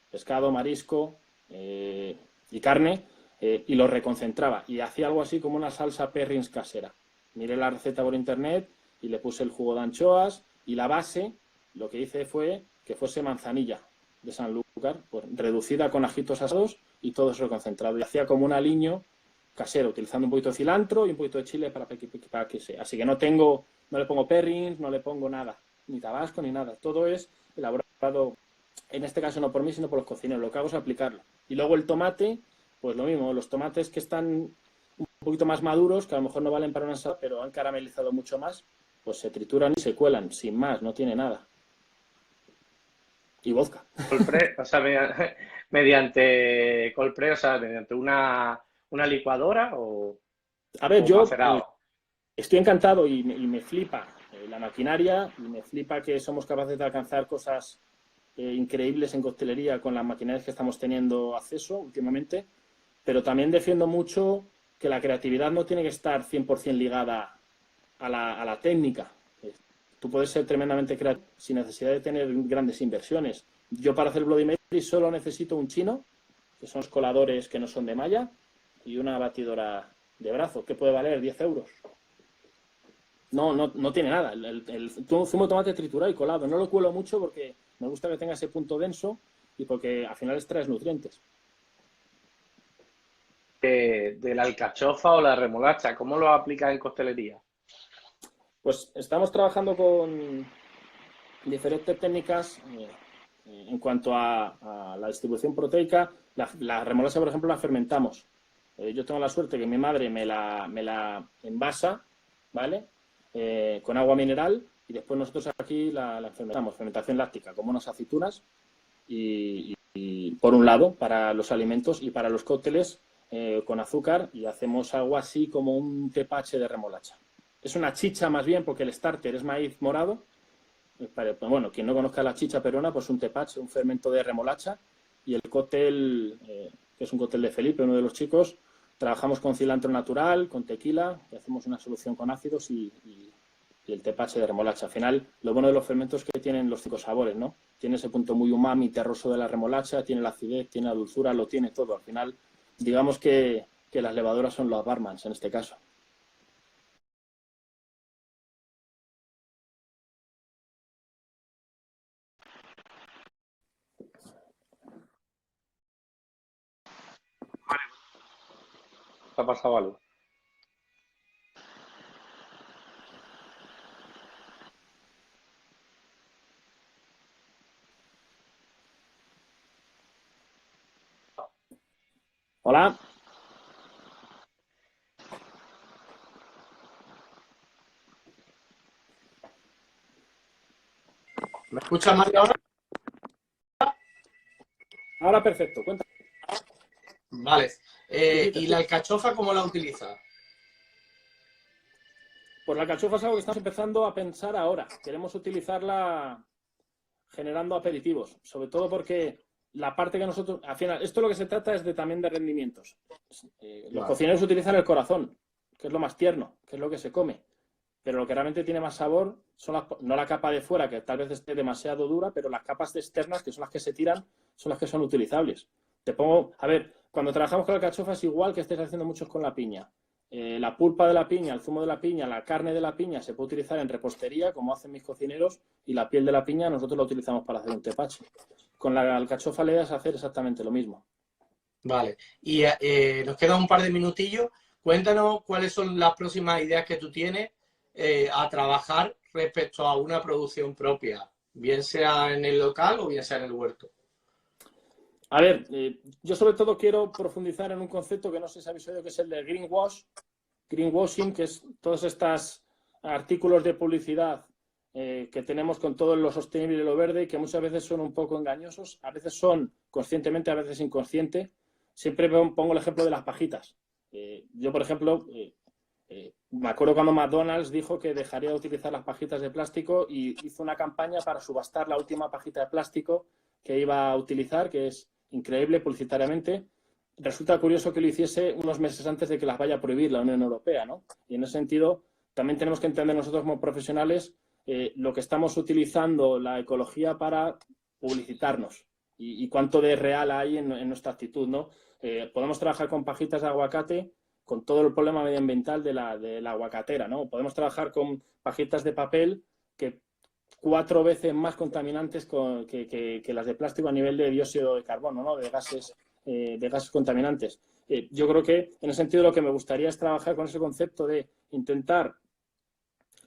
pescado, marisco y carne, y los reconcentraba. Y hacía algo así como una salsa Perrins casera. Miré la receta por internet y le puse el jugo de anchoas y la base, lo que hice fue que fuese manzanilla de Sanlúcar, pues, reducida con ajitos asados y todo eso concentrado. Y hacía como un aliño casero, utilizando un poquito de cilantro y un poquito de chile para que sea. Así que no le pongo perrins, no le pongo nada, ni tabasco, ni nada. Todo es elaborado, en este caso no por mí, sino por los cocineros. Lo que hago es aplicarlo. Y luego el tomate, pues lo mismo, los tomates que están un poquito más maduros, que a lo mejor no valen para una ensalada, pero han caramelizado mucho más, pues se trituran y se cuelan, sin más, no tiene nada. Y vodka. Colpré, o sea, mediante colpré, o sea, mediante una licuadora o A ver, yo macerado. estoy encantado y me flipa la maquinaria y me flipa que somos capaces de alcanzar cosas increíbles en coctelería con las maquinarias que estamos teniendo acceso últimamente, pero también defiendo mucho que la creatividad no tiene que estar 100% ligada a la técnica. Tú puedes ser tremendamente creativo sin necesidad de tener grandes inversiones. Yo para hacer Bloody Mary solo necesito un chino, que son los coladores que no son de malla, y una batidora de brazo, que puede valer 10 euros. No tiene nada. El zumo de tomate triturado y colado. No lo cuelo mucho porque me gusta que tenga ese punto denso y porque al final extraes nutrientes. De la alcachofa o la remolacha, ¿cómo lo aplicas en costelería? Pues estamos trabajando con diferentes técnicas en cuanto a la distribución proteica. La remolacha, por ejemplo, la fermentamos. Yo tengo la suerte que mi madre me la envasa, ¿vale? Con agua mineral y después nosotros aquí la fermentamos, fermentación láctica, como unas aceitunas y por un lado para los alimentos y para los cócteles con azúcar y hacemos algo así como un tepache de remolacha. Es una chicha más bien porque el starter es maíz morado. Bueno, quien no conozca la chicha peruana, pues un tepache, un fermento de remolacha y el cóctel, que es un cóctel de Felipe, uno de los chicos, trabajamos con cilantro natural, con tequila, y hacemos una solución con ácidos y el tepache de remolacha. Al final, lo bueno de los fermentos es que tienen los 5 sabores, ¿no? Tiene ese punto muy umami, terroso de la remolacha, tiene la acidez, tiene la dulzura, lo tiene todo. Al final, digamos que las levaduras son los barmans en este caso. ¿Te ha pasado algo? Hola. ¿Me escuchas, Mario, ahora? Ahora perfecto, cuenta. Vale. ¿Y la alcachofa cómo la utilizas? Pues la alcachofa es algo que estamos empezando a pensar ahora. Queremos utilizarla generando aperitivos, sobre todo porque la parte que nosotros, al final, esto lo que se trata es también de rendimientos. Los cocineros utilizan el corazón, que es lo más tierno, que es lo que se come, pero lo que realmente tiene más sabor son no la capa de fuera, que tal vez esté demasiado dura, pero las capas externas, que son las que se tiran, son las que son utilizables. A ver, cuando trabajamos con la alcachofa es igual que estáis haciendo muchos con la piña. La pulpa de la piña, el zumo de la piña, la carne de la piña se puede utilizar en repostería, como hacen mis cocineros, y la piel de la piña nosotros la utilizamos para hacer un tepache. Con la alcachofa le das a hacer exactamente lo mismo. Vale. Y nos queda un par de minutillos. Cuéntanos cuáles son las próximas ideas que tú tienes a trabajar respecto a una producción propia, bien sea en el local o bien sea en el huerto. A ver, yo sobre todo quiero profundizar en un concepto que no sé si habéis oído, que es el de greenwashing, que es todos estos artículos de publicidad que tenemos con todo lo sostenible y lo verde, y que muchas veces son un poco engañosos, a veces son conscientemente, a veces inconsciente. Siempre pongo el ejemplo de las pajitas. Yo, por ejemplo, me acuerdo cuando McDonald's dijo que dejaría de utilizar las pajitas de plástico y hizo una campaña para subastar la última pajita de plástico que iba a utilizar, que es increíble publicitariamente. Resulta curioso que lo hiciese unos meses antes de que las vaya a prohibir la Unión Europea, ¿no? Y en ese sentido, también tenemos que entender nosotros como profesionales lo que estamos utilizando la ecología para publicitarnos y cuánto de real hay en nuestra actitud, ¿no? Podemos trabajar con pajitas de aguacate con todo el problema medioambiental de la aguacatera, ¿no? Podemos trabajar con pajitas de papel que 4 veces más contaminantes que las de plástico a nivel de dióxido de carbono, ¿no? De gases contaminantes. Yo creo que en ese sentido lo que me gustaría es trabajar con ese concepto de intentar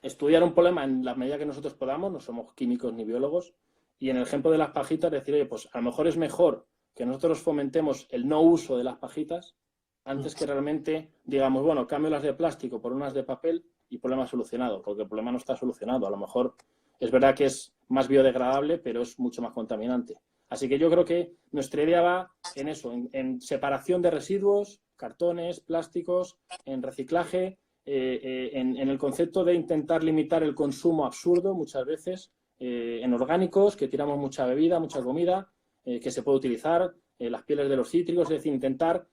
estudiar un problema en la medida que nosotros podamos, no somos químicos ni biólogos, y en el ejemplo de las pajitas decir, oye, pues a lo mejor es mejor que nosotros fomentemos el no uso de las pajitas antes que realmente digamos, bueno, cambio las de plástico por unas de papel y problema solucionado, porque el problema no está solucionado. A lo mejor es verdad que es más biodegradable, pero es mucho más contaminante. Así que yo creo que nuestra idea va en eso, en separación de residuos, cartones, plásticos, en reciclaje, en el concepto de intentar limitar el consumo absurdo muchas veces, en orgánicos, que tiramos mucha bebida, mucha comida, que se puede utilizar, las pieles de los cítricos, es decir, intentar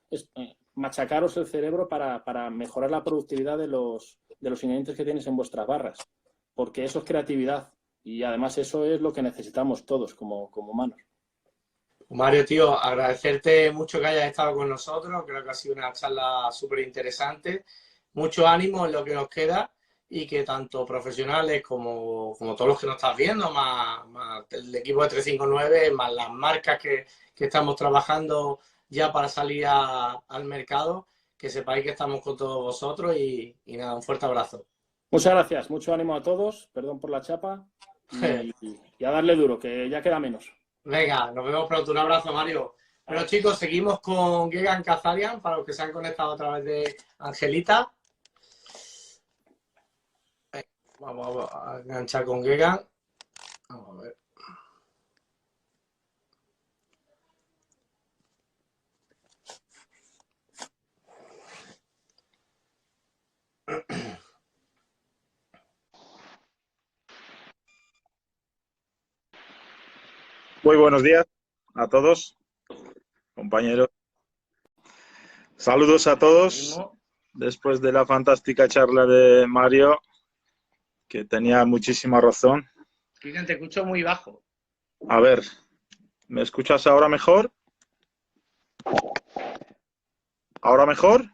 machacaros el cerebro para mejorar la productividad de los ingredientes que tienes en vuestras barras, porque eso es creatividad y además eso es lo que necesitamos todos como humanos. Mario, tío, agradecerte mucho que hayas estado con nosotros. Creo que ha sido una charla súper interesante. Mucho ánimo en lo que nos queda y que tanto profesionales como todos los que nos estás viendo, más el equipo de 359, más las marcas que estamos trabajando ya para salir al mercado, que sepáis que estamos con todos vosotros y nada, un fuerte abrazo. Muchas gracias, mucho ánimo a todos, perdón por la chapa y a darle duro, que ya queda menos. Venga, nos vemos pronto. Un abrazo, Mario. Bueno, chicos, seguimos con Gegan Kazarian, para los que se han conectado a través de Angelita. Vamos a enganchar con Gegan. Vamos a ver. Muy buenos días a todos, compañeros. Saludos a todos. Después de la fantástica charla de Mario, que tenía muchísima razón. Cristian, te escucho muy bajo. A ver, ¿me escuchas ahora mejor? ¿Ahora mejor?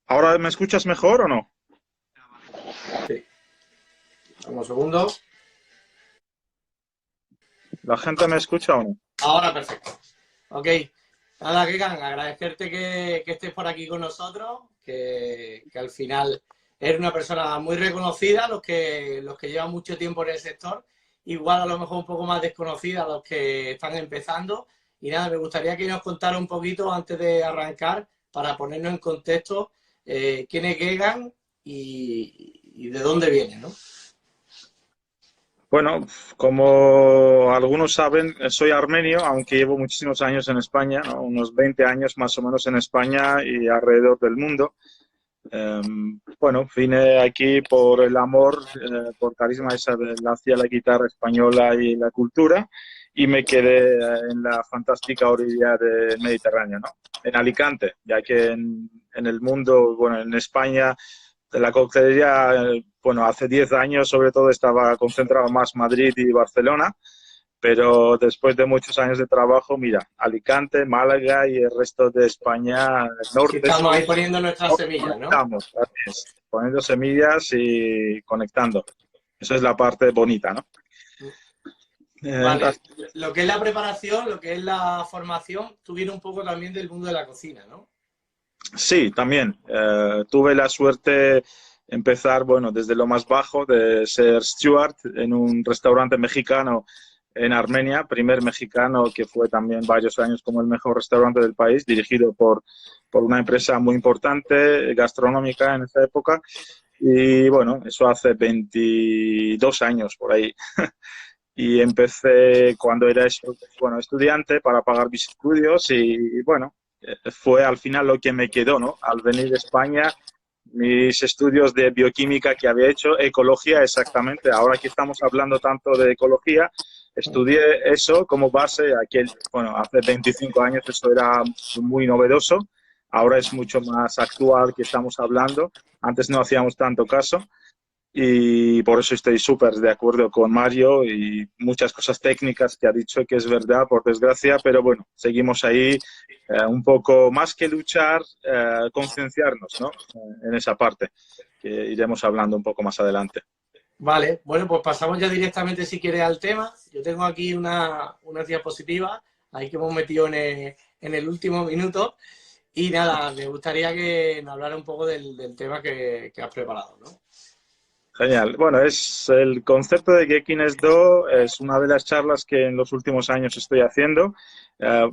¿Ahora me escuchas mejor o no? Sí. Un segundo. ¿La gente me escucha o no? Ahora perfecto. Ok. Nada, Gegan, agradecerte que estés por aquí con nosotros, que al final eres una persona muy reconocida, los que llevan mucho tiempo en el sector, igual a lo mejor un poco más desconocida los que están empezando. Y nada, me gustaría que nos contara un poquito antes de arrancar, para ponernos en contexto, quién es Gegan y de dónde viene, ¿no? Bueno, como algunos saben, soy armenio, aunque llevo muchísimos años en España, ¿no? Unos 20 años más o menos en España y alrededor del mundo. Bueno, vine aquí por el amor, por carisma hacia la guitarra española y la cultura, y me quedé en la fantástica orilla del Mediterráneo, ¿no? En Alicante, ya que en el mundo, bueno, en España, de la coctelería, bueno, hace 10 años sobre todo estaba concentrado más Madrid y Barcelona, pero después de muchos años de trabajo, mira, Alicante, Málaga y el resto de España, el norte. Estamos ahí poniendo nuestras semillas, ¿no? Estamos, poniendo semillas y conectando. Esa es la parte bonita, ¿no? Vale. Lo que es la preparación, lo que es la formación, tú vienes un poco también del mundo de la cocina, ¿no? Sí, también. Tuve la suerte de empezar, bueno, desde lo más bajo, de ser steward en un restaurante mexicano en Armenia, primer mexicano que fue también varios años como el mejor restaurante del país, dirigido por una empresa muy importante, gastronómica en esa época. Y bueno, eso hace 22 años por ahí. Y empecé cuando era estudiante para pagar mis estudios y bueno, fue al final lo que me quedó, ¿no? Al venir a España, mis estudios de bioquímica que había hecho, ecología exactamente, ahora que estamos hablando tanto de ecología, estudié eso como base, bueno, hace 25 años eso era muy novedoso, ahora es mucho más actual que estamos hablando, antes no hacíamos tanto caso. Y por eso estoy súper de acuerdo con Mario y muchas cosas técnicas que ha dicho que es verdad, por desgracia, pero bueno, seguimos ahí un poco más que luchar, concienciarnos, ¿no? En esa parte, que iremos hablando un poco más adelante. Vale, bueno, pues pasamos ya directamente, si quieres, al tema. Yo tengo aquí una diapositiva, ahí que hemos metido en el último minuto. Y nada, me gustaría que nos hablara un poco del tema que has preparado, ¿no? Genial. Bueno, es el concepto de Geekiness Do, es una de las charlas que en los últimos años estoy haciendo.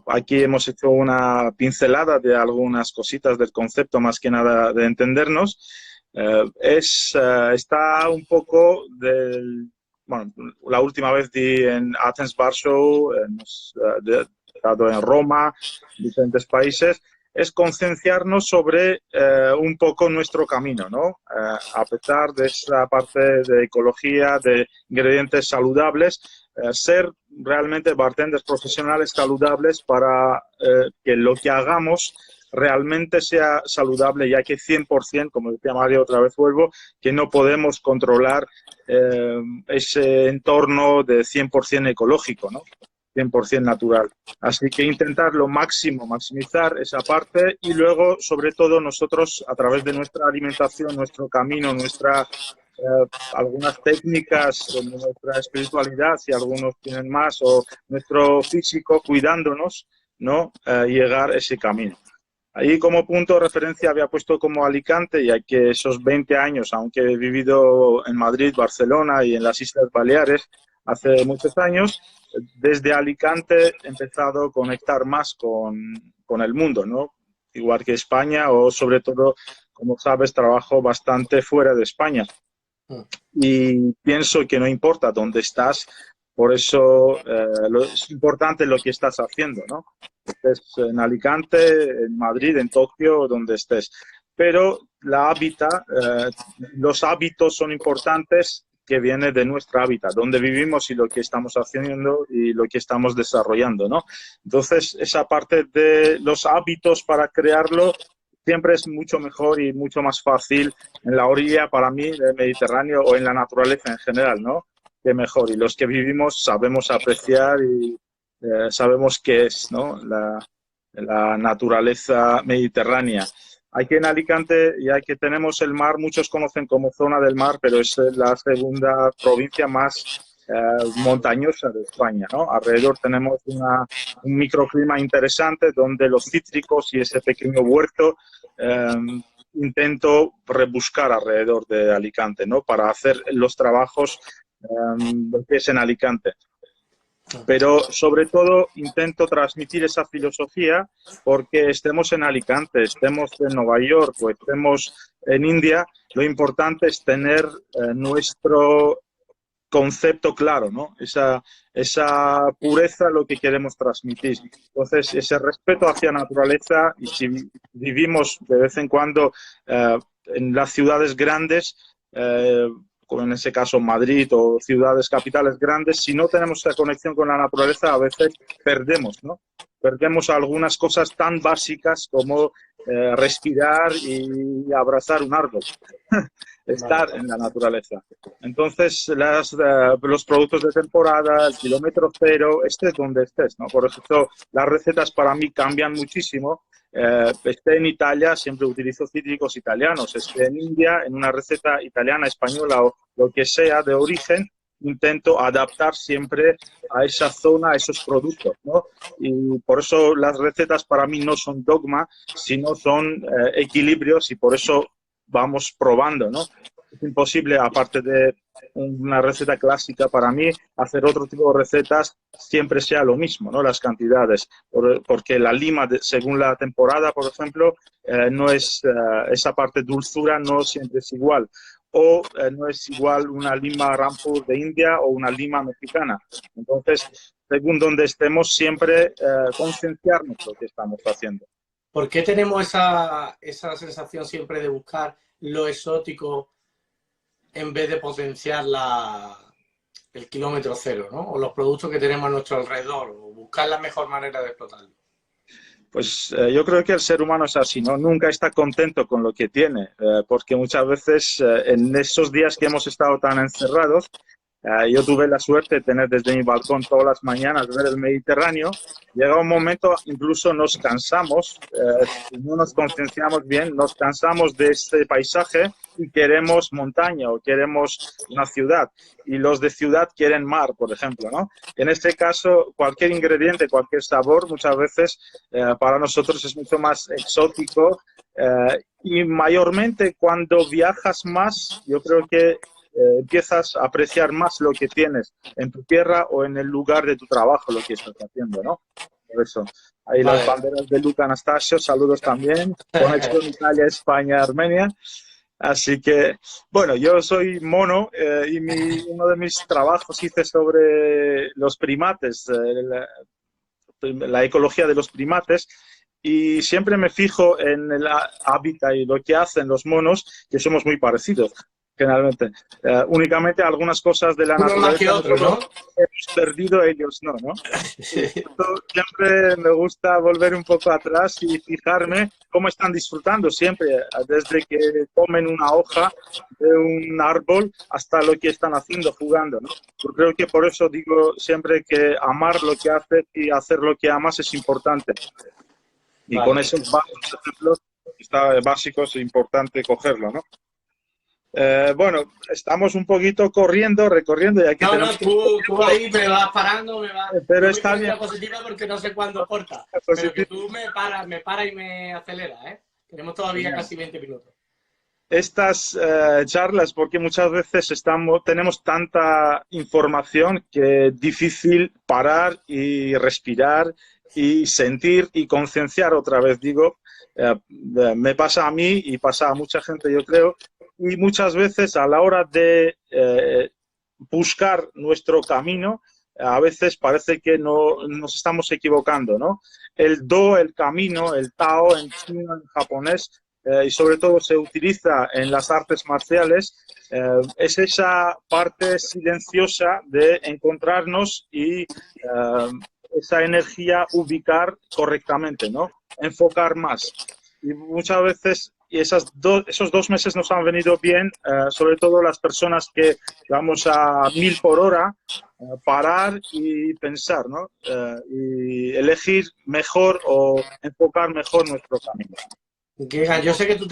Aquí hemos hecho una pincelada de algunas cositas del concepto, más que nada de entendernos. Está un poco bueno, la última vez di en Athens Bar Show, hemos estado en Roma, diferentes países. Es concienciarnos sobre un poco nuestro camino, ¿no? A pesar de esa parte de ecología, de ingredientes saludables, ser realmente bartenders profesionales saludables para que lo que hagamos realmente sea saludable, ya que 100%, como decía Mario, otra vez vuelvo, que no podemos controlar ese entorno de 100% ecológico, ¿no? 100% natural. Así que intentar lo máximo, maximizar esa parte y luego, sobre todo, nosotros, a través de nuestra alimentación, nuestro camino, algunas técnicas, nuestra espiritualidad, si algunos tienen más, o nuestro físico, cuidándonos, ¿no? Llegar a ese camino. Ahí como punto de referencia había puesto como Alicante, ya que esos 20 años, aunque he vivido en Madrid, Barcelona y en las Islas Baleares hace muchos años, desde Alicante he empezado a conectar más con el mundo, ¿no? Igual que España o sobre todo, como sabes, trabajo bastante fuera de España. Y pienso que no importa dónde estás, por eso es importante lo que estás haciendo, ¿no? Estés en Alicante, en Madrid, en Tokio, donde estés. Pero los hábitos son importantes, que viene de nuestra hábitat, donde vivimos y lo que estamos haciendo y lo que estamos desarrollando, ¿no? Entonces, esa parte de los hábitos para crearlo siempre es mucho mejor y mucho más fácil en la orilla, para mí, del Mediterráneo o en la naturaleza en general, ¿no? Que mejor. Y los que vivimos sabemos apreciar y sabemos qué es, ¿no? La naturaleza mediterránea. Aquí en Alicante, ya que tenemos el mar, muchos conocen como zona del mar, pero es la segunda provincia más montañosa de España, ¿no? Alrededor tenemos un microclima interesante donde los cítricos y ese pequeño huerto intento rebuscar alrededor de Alicante, ¿no? Para hacer los trabajos que es en Alicante. Pero sobre todo intento transmitir esa filosofía porque estemos en Alicante, estemos en Nueva York o estemos en India, lo importante es tener nuestro concepto claro, ¿no? Esa pureza lo que queremos transmitir. Entonces, ese respeto hacia la naturaleza, y si vivimos de vez en cuando en las ciudades grandes, como en ese caso Madrid o ciudades capitales grandes, si no tenemos esa conexión con la naturaleza, a veces perdemos, ¿no? Perdemos algunas cosas tan básicas como respirar y abrazar un árbol, estar en la naturaleza. Entonces, los productos de temporada, el kilómetro cero, estés donde estés, ¿no? Por eso las recetas para mí cambian muchísimo. Esté en Italia, siempre utilizo cítricos italianos. Esté en India, en una receta italiana, española o lo que sea de origen, intento adaptar siempre a esa zona, a esos productos, ¿no? Y por eso las recetas para mí no son dogma, sino son equilibrios y por eso vamos probando, ¿no? Es imposible, aparte de una receta clásica para mí, hacer otro tipo de recetas siempre sea lo mismo, ¿no? Las cantidades, porque la lima, según la temporada, por ejemplo, no es esa parte dulzura no siempre es igual. o no es igual una lima Rampur de India o una lima mexicana. Entonces, según donde estemos, siempre concienciarnos lo que estamos haciendo. ¿Por qué tenemos esa sensación siempre de buscar lo exótico en vez de potenciar el kilómetro cero, ¿no? O los productos que tenemos a nuestro alrededor, o buscar la mejor manera de explotarlo? Pues yo creo que el ser humano es así, ¿no? Nunca está contento con lo que tiene, porque muchas veces en esos días que hemos estado tan encerrados, yo tuve la suerte de tener desde mi balcón todas las mañanas ver el Mediterráneo. Llega un momento, incluso nos cansamos, si no nos concienciamos bien, nos cansamos de este paisaje y queremos montaña o queremos una ciudad. Y los de ciudad quieren mar, por ejemplo, ¿no? En este caso, cualquier ingrediente, cualquier sabor, muchas veces para nosotros es mucho más exótico. Y mayormente cuando viajas más, yo creo que empiezas a apreciar más lo que tienes en tu tierra o en el lugar de tu trabajo, lo que estás haciendo, ¿no? Por eso, ahí las banderas de Luca Anastasio, saludos también, conexión Italia, España, Armenia. Así que, bueno, yo soy mono y uno de mis trabajos hice sobre los primates, la ecología de los primates, y siempre me fijo en el hábitat y lo que hacen los monos, que somos muy parecidos. Generalmente. Únicamente algunas cosas de la Uno naturaleza más que otro, ¿no? hemos perdido, ellos no, ¿no? Siempre me gusta volver un poco atrás y fijarme cómo están disfrutando siempre, desde que comen una hoja de un árbol hasta lo que están haciendo, jugando, ¿no? Yo creo que por eso digo siempre que amar lo que haces y hacer lo que amas es importante. Y vale, con esos ejemplos básicos es importante cogerlo, ¿no? Bueno, estamos un poquito recorriendo. Y aquí no, tenemos... tú ahí me vas parando, me vas... Pero está bien. Positiva porque no sé cuándo corta. Pero que tú me paras y me aceleras, ¿eh? Tenemos todavía casi 20 minutos. Estas charlas, porque muchas veces tenemos tanta información que es difícil parar y respirar y sentir y concienciar otra vez. Digo, me pasa a mí y pasa a mucha gente, yo creo. Y muchas veces a la hora de buscar nuestro camino, a veces parece que nos estamos equivocando, ¿no? El Do, el camino, el Tao en chino, en japonés, y sobre todo se utiliza en las artes marciales, es esa parte silenciosa de encontrarnos y esa energía ubicar correctamente, ¿no? Enfocar más. Y muchas veces... Y esos 2 meses nos han venido bien, sobre todo las personas que vamos a 1000 por hora, parar y pensar, ¿no? Y elegir mejor o enfocar mejor nuestro camino. Yo sé que tú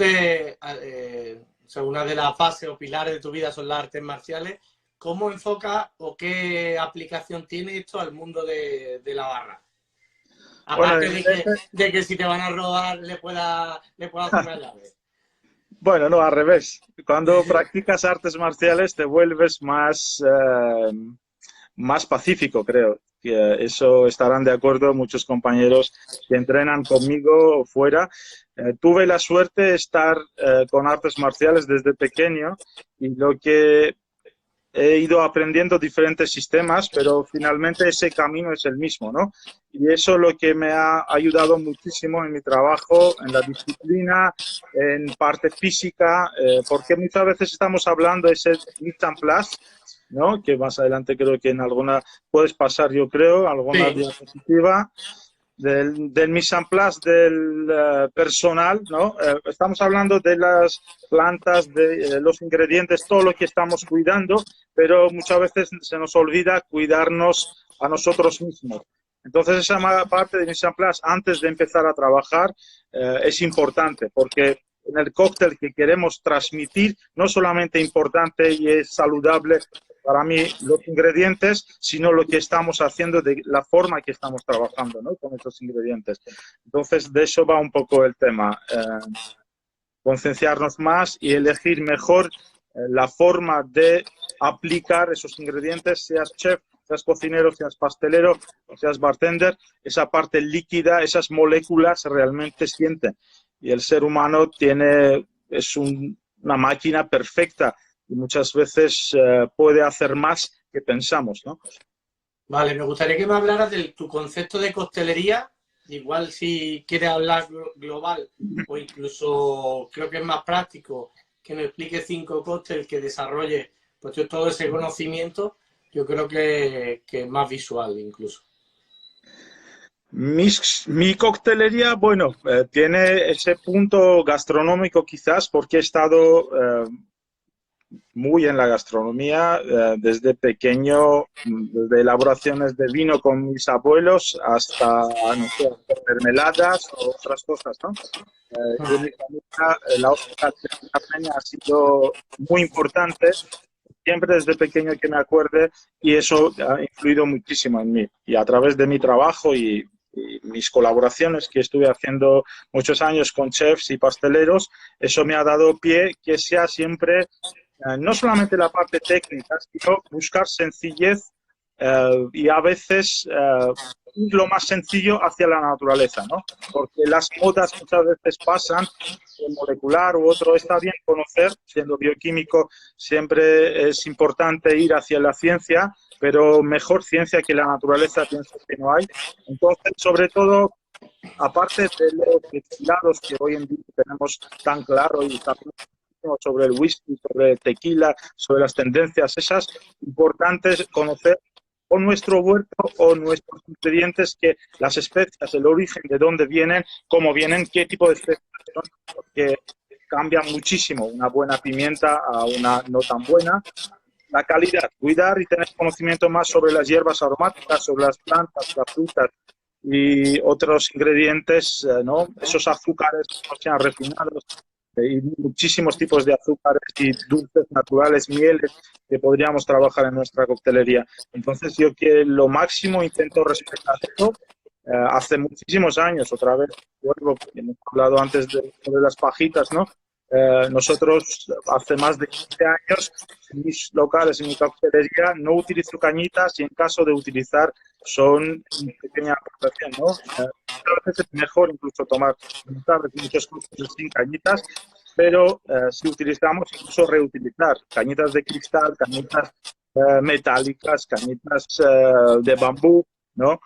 una de las fases o pilares de tu vida son las artes marciales. ¿Cómo enfocas o qué aplicación tiene esto al mundo de la barra? Aparte de que si te van a robar le pueda hacer una llave. Bueno, no, al revés. Cuando practicas artes marciales te vuelves más pacífico, creo. Eso estarán de acuerdo muchos compañeros que entrenan conmigo fuera. Tuve la suerte de estar con artes marciales desde pequeño y lo que he ido aprendiendo diferentes sistemas, pero finalmente ese camino es el mismo, ¿no? Y eso es lo que me ha ayudado muchísimo en mi trabajo, en la disciplina, en parte física, porque muchas veces estamos hablando de ese mise en place, ¿no? Que más adelante creo que en alguna puedes pasar, yo creo, alguna diapositiva. Del mise en place del personal, ¿no? Estamos hablando de las plantas, de los ingredientes, todo lo que estamos cuidando, pero muchas veces se nos olvida cuidarnos a nosotros mismos. Entonces, esa parte de mise en place, antes de empezar a trabajar, es importante, porque en el cóctel que queremos transmitir, no solamente importante y es saludable para mí los ingredientes, sino lo que estamos haciendo, de la forma que estamos trabajando, ¿no? Con esos ingredientes. Entonces, de eso va un poco el tema. Concienciarnos más y elegir mejor la forma de aplicar esos ingredientes, seas chef, seas cocinero, seas pastelero, seas bartender, esa parte líquida, esas moléculas realmente sienten. Y el ser humano es una máquina perfecta y muchas veces puede hacer más que pensamos, ¿no? Vale, me gustaría que me hablaras de tu concepto de coctelería, igual si quieres hablar global o incluso creo que es más práctico que me explique 5 cócteles que desarrolle pues todo ese conocimiento, yo creo que es más visual incluso. Mi coctelería, bueno, tiene ese punto gastronómico quizás porque he estado muy en la gastronomía desde pequeño, desde elaboraciones de vino con mis abuelos hasta, no sé, hacer mermeladas o otras cosas, ¿no? Y en mi familia la hospitalidad armenia ha sido muy importante, siempre desde pequeño que me acuerde, y eso ha influido muchísimo en mí. Y a través de mi trabajo y mis colaboraciones que estuve haciendo muchos años con chefs y pasteleros, eso me ha dado pie que sea siempre no solamente la parte técnica, sino buscar sencillez y a veces ir lo más sencillo hacia la naturaleza, ¿no? Porque las modas muchas veces pasan, el molecular u otro, está bien conocer, siendo bioquímico siempre es importante ir hacia la ciencia, pero mejor ciencia que la naturaleza pienso que no hay. Entonces, sobre todo, aparte de los destilados que hoy en día tenemos tan claro y tan sobre el whisky, sobre el tequila, sobre las tendencias esas, importantes conocer o nuestro huerto o nuestros ingredientes, que las especias, el origen, de dónde vienen, cómo vienen, qué tipo de especias son, porque cambia muchísimo una buena pimienta a una no tan buena. La calidad, cuidar y tener conocimiento más sobre las hierbas aromáticas, sobre las plantas, las frutas y otros ingredientes, ¿no? Esos azúcares que no sean refinados, y muchísimos tipos de azúcares y dulces naturales, mieles que podríamos trabajar en nuestra coctelería. Entonces yo que lo máximo intento respetar eso. Hace muchísimos años, otra vez, vuelvo, hemos hablado antes de las pajitas, ¿no? Nosotros hace más de 15 años en mis locales, en mi coctelería, no utilizo cañitas y en caso de utilizar son en pequeña aportación, ¿no? A veces es mejor incluso tomar, ¿sabes?, muchos cócteles sin cañitas, pero si utilizamos, incluso reutilizar cañitas de cristal, cañitas metálicas, cañitas de bambú, ¿no?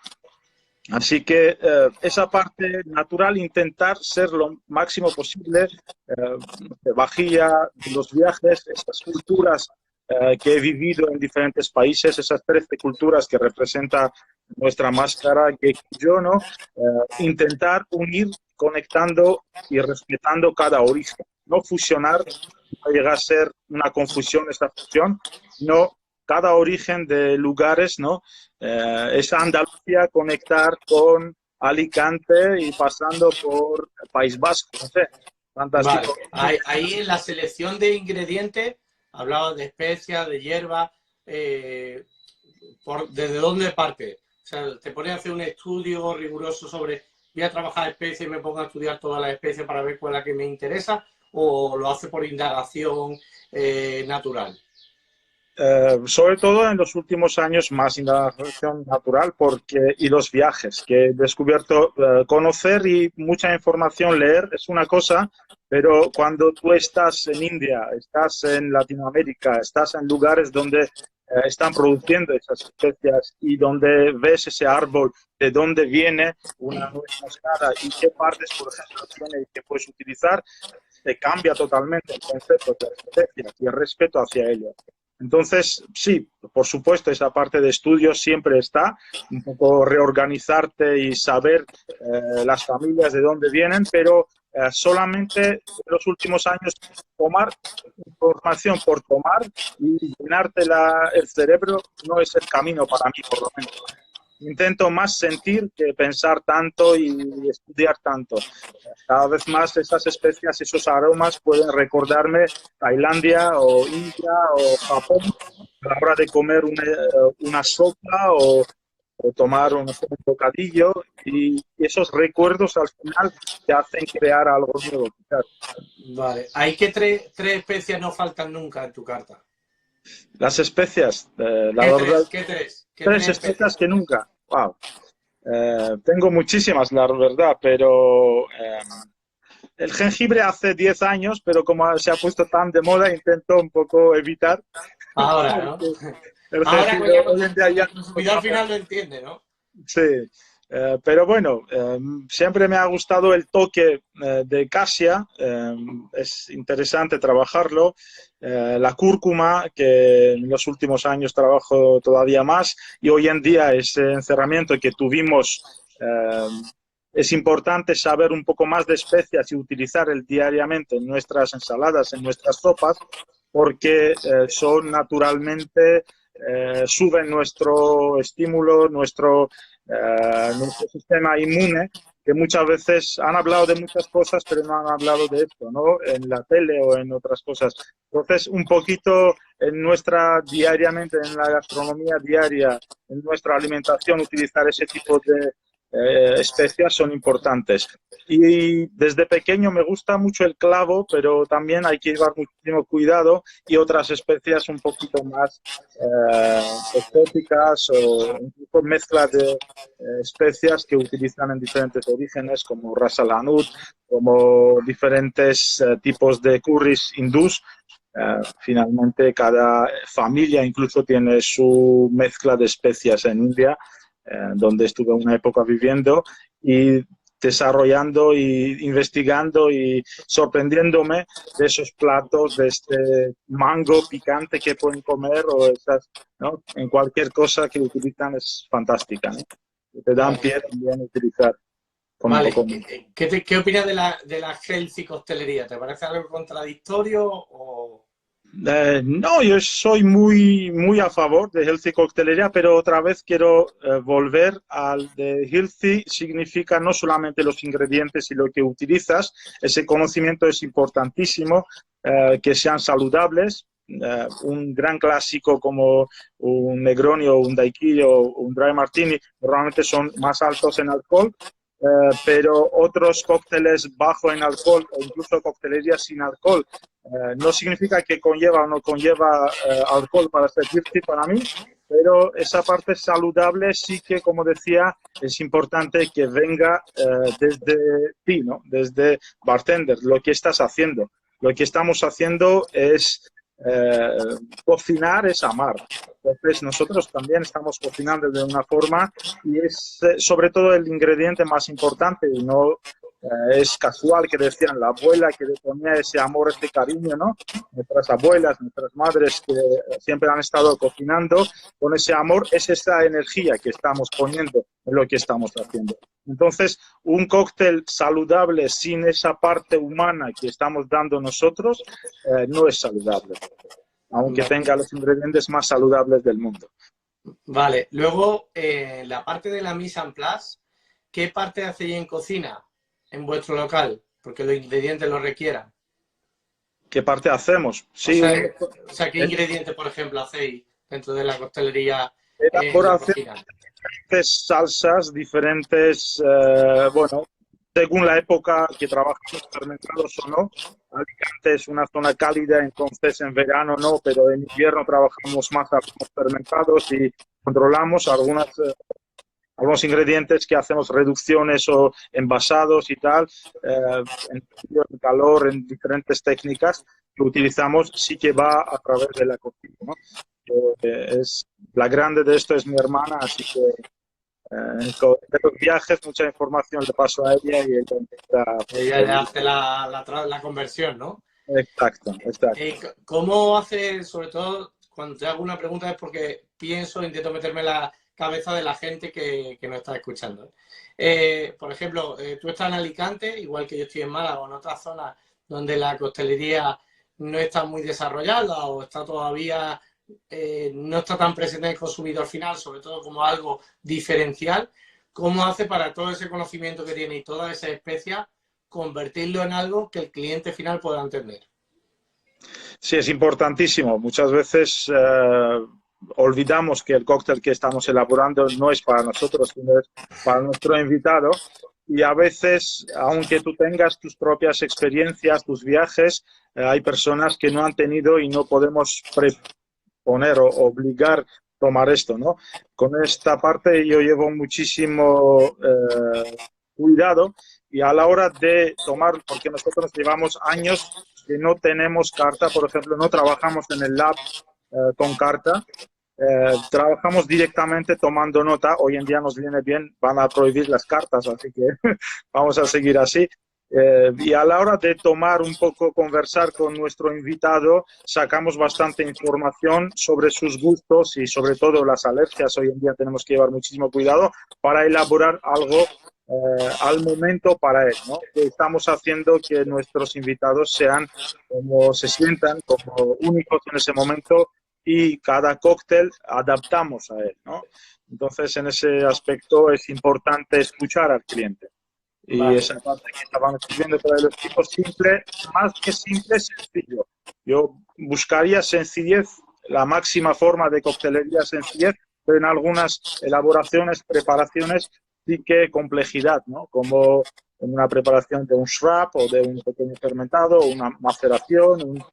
Así que esa parte natural, intentar ser lo máximo posible, de vajilla, de los viajes, esas culturas que he vivido en diferentes países, esas 13 culturas que representa nuestra máscara, que yo, ¿no? Intentar unir, conectando y respetando cada origen, no fusionar, no llega a ser una confusión esta fusión, no cada origen de lugares, ¿no? Esa Andalucía conectar con Alicante y pasando por País Vasco, no sé, fantástico. Vale. Ahí en la selección de ingredientes, hablaba de especias, de hierbas, ¿desde dónde parte? O sea, ¿te pones a hacer un estudio riguroso sobre, voy a trabajar especies y me pongo a estudiar todas las especies para ver cuál es la que me interesa, o lo hace por indagación natural? Sobre todo en los últimos años más indagación natural y los viajes que he descubierto, conocer y mucha información leer es una cosa, pero cuando tú estás en India, estás en Latinoamérica, estás en lugares donde están produciendo esas especias y donde ves ese árbol, de dónde viene una nuez moscada y qué partes, por ejemplo, tiene y que puedes utilizar, te cambia totalmente el concepto de las especias y el respeto hacia ellas. Entonces, sí, por supuesto, esa parte de estudio siempre está, un poco reorganizarte y saber las familias de dónde vienen, pero solamente en los últimos años tomar información por tomar y llenarte el cerebro no es el camino para mí, por lo menos. Intento más sentir que pensar tanto y estudiar tanto. Cada vez más esas especias, esos aromas pueden recordarme Tailandia o India o Japón a la hora de comer una sopa o tomar un bocadillo, y esos recuerdos al final te hacen crear algo nuevo. Vale. ¿Hay que tres especias no faltan nunca en tu carta? Las especias, la verdad, ¿Qué tres? tres especias que nunca. Wow. Tengo muchísimas, la verdad, pero el jengibre hace 10 años, pero como se ha puesto tan de moda, intento un poco evitar. Ahora, ¿no? El Ahora jengibre pues ya hoy en día el ya... consumidor final lo entiende, ¿no? Sí, pero bueno, siempre me ha gustado el toque de casia, es interesante trabajarlo. La cúrcuma, que en los últimos años trabajo todavía más, y hoy en día ese encerramiento que tuvimos, es importante saber un poco más de especias y utilizar el diariamente en nuestras ensaladas, en nuestras sopas, porque son naturalmente, suben nuestro estímulo, nuestro sistema inmune, que muchas veces han hablado de muchas cosas, pero no han hablado de esto, ¿no? En la tele o en otras cosas. Entonces, un poquito en nuestra, diariamente, en la gastronomía diaria, en nuestra alimentación, utilizar ese tipo de especias son importantes. Y desde pequeño me gusta mucho el clavo, pero también hay que llevar muchísimo cuidado, y otras especias un poquito más exóticas, o incluso mezcla de especias que utilizan en diferentes orígenes, como Ras Al Hanout, como diferentes tipos de curries hindús. Finalmente, cada familia incluso tiene su mezcla de especias en India, donde estuve una época viviendo y desarrollando y investigando y sorprendiéndome de esos platos, de este mango picante que pueden comer, o esas, ¿no? En cualquier cosa que utilizan es fantástica, ¿no? Te dan Vale, pie también a utilizar con un vale. poco. ¿Qué opinas de la healthy coctelería? ¿Te parece algo contradictorio o...? No, yo soy muy a favor de healthy coctelería, pero otra vez quiero volver al de healthy. Significa no solamente los ingredientes y lo que utilizas, ese conocimiento es importantísimo, que sean saludables. Un gran clásico como un Negroni o un Daiquiri o un Dry Martini normalmente son más altos en alcohol, pero otros cócteles bajo en alcohol, o incluso coctelería sin alcohol, no significa que conlleva o no conlleva alcohol para servirte para mí, pero esa parte saludable sí que, como decía, es importante que venga desde ti, ¿no? Desde bartender, lo que estás haciendo. Lo que estamos haciendo es cocinar, es amar. Entonces, nosotros también estamos cocinando de una forma, y es sobre todo el ingrediente más importante, y no es casual que decían la abuela que le ponía ese amor, este cariño, ¿no? Nuestras abuelas, nuestras madres que siempre han estado cocinando con ese amor, es esa energía que estamos poniendo en lo que estamos haciendo. Entonces, un cóctel saludable sin esa parte humana que estamos dando nosotros no es saludable, aunque tenga los ingredientes más saludables del mundo. Vale, luego la parte de la mise en place, ¿qué parte hacéis en cocina en vuestro local? Porque los ingredientes lo requieran. ¿Qué parte hacemos? Sí, O sea, ¿qué ingredientes, por ejemplo, hacéis dentro de la coctelería en la elaboración, cocina? diferentes salsas, diferentes, bueno, según la época que trabajamos, fermentados o no. Alicante es una zona cálida, entonces en verano no, pero en invierno trabajamos más a los fermentados y controlamos algunos ingredientes que hacemos reducciones o envasados y tal, en frío, en calor, en diferentes técnicas que utilizamos, sí que va a través de la cocina, ¿no? La grande de esto es mi hermana, así que de los viajes mucha información le paso a ella y ella intenta... Ella ya hace la conversión, ¿no? Exacto, exacto. ¿Cómo hace, sobre todo, cuando te hago una pregunta es porque pienso, intento meterme en la cabeza de la gente que nos está escuchando? Por ejemplo, tú estás en Alicante, igual que yo estoy en Málaga o en otras zonas donde la coctelería no está muy desarrollada o está todavía, no está tan presente en el consumidor final, sobre todo como algo diferencial. ¿Cómo hace para todo ese conocimiento que tiene y toda esa especia convertirlo en algo que el cliente final pueda entender? Sí, es importantísimo. Muchas veces olvidamos que el cóctel que estamos elaborando no es para nosotros, sino es para nuestro invitado. Y a veces, aunque tú tengas tus propias experiencias, tus viajes, hay personas que no han tenido y no podemos poner o obligar a tomar esto, ¿no? Con esta parte yo llevo muchísimo cuidado y a la hora de tomar, porque nosotros llevamos años que no tenemos carta, por ejemplo, no trabajamos en el lab con carta, trabajamos directamente tomando nota. Hoy en día nos viene bien, van a prohibir las cartas, así que vamos a seguir así. Y a la hora de tomar un poco, conversar con nuestro invitado, sacamos bastante información sobre sus gustos y sobre todo las alergias. Hoy en día tenemos que llevar muchísimo cuidado para elaborar algo al momento para él, ¿no? Que estamos haciendo que nuestros invitados sean como se sientan, como únicos en ese momento y cada cóctel adaptamos a él, ¿no? Entonces, en ese aspecto es importante escuchar al cliente. Y Vale. esa parte que estaban escribiendo para los tipos simple, más que simple, sencillo. Yo buscaría sencillez, la máxima forma de coctelería sencillez, pero en algunas elaboraciones, preparaciones, sí que complejidad, ¿no? Como en una preparación de un shrub o de un pequeño fermentado, una maceración,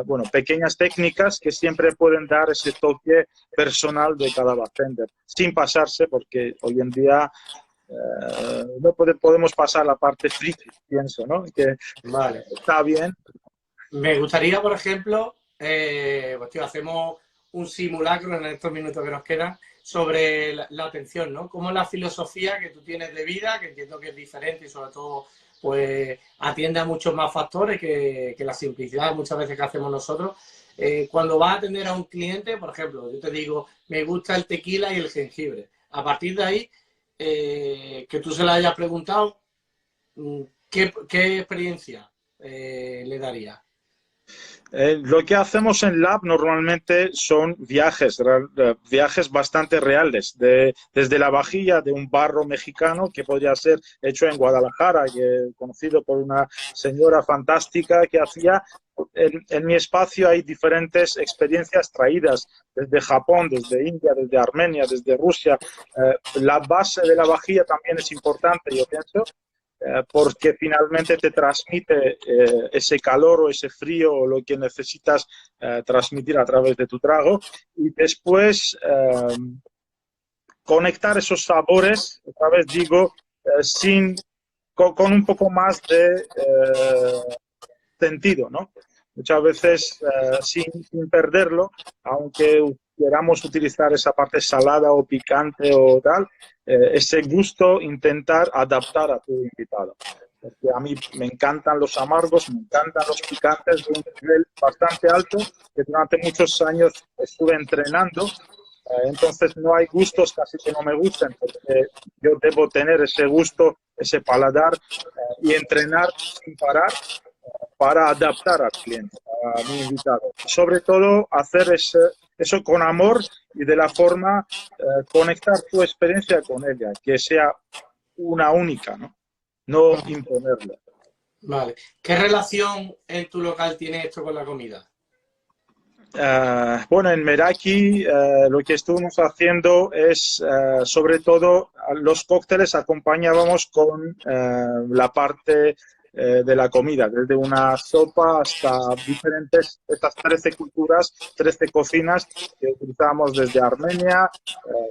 bueno, pequeñas técnicas que siempre pueden dar ese toque personal de cada bartender, sin pasarse, porque hoy en día no podemos pasar la parte friki, pienso, ¿no? Que Vale. está bien. Me gustaría, por ejemplo, pues tío, hacemos un simulacro en estos minutos que nos quedan sobre la atención, ¿no? Cómo la filosofía que tú tienes de vida, que entiendo que es diferente y sobre todo pues atiende a muchos más factores que la simplicidad muchas veces que hacemos nosotros. Cuando vas a atender a un cliente, por ejemplo, yo te digo, me gusta el tequila y el jengibre. A partir de ahí, que tú se la hayas preguntado, ¿qué experiencia le daría? Lo que hacemos en Lab normalmente son viajes bastante reales, desde la vajilla de un barro mexicano que podría ser hecho en Guadalajara, conocido por una señora fantástica que hacía. En mi espacio hay diferentes experiencias traídas desde Japón, desde India, desde Armenia, desde Rusia. La base de la vajilla también es importante, yo pienso, porque finalmente te transmite ese calor o ese frío o lo que necesitas transmitir a través de tu trago y después conectar esos sabores, otra vez digo, con un poco más de sentido, ¿no? Muchas veces sin perderlo, aunque queramos utilizar esa parte salada o picante o tal, ese gusto intentar adaptar a tu invitado. Porque a mí me encantan los amargos, me encantan los picantes de un nivel bastante alto, que durante muchos años estuve entrenando. Entonces no hay gustos casi que no me gusten, porque yo debo tener ese gusto, ese paladar y entrenar sin parar para adaptar al cliente, a mi invitado. Sobre todo hacer eso con amor y de la forma conectar tu experiencia con ella, que sea una única, ¿no? No imponerla. Vale. ¿Qué relación en tu local tiene esto con la comida? Bueno, en Meraki lo que estuvimos haciendo es, sobre todo, los cócteles acompañábamos con la parte de la comida, desde una sopa hasta diferentes, estas 13 culturas, 13 cocinas que utilizamos desde Armenia,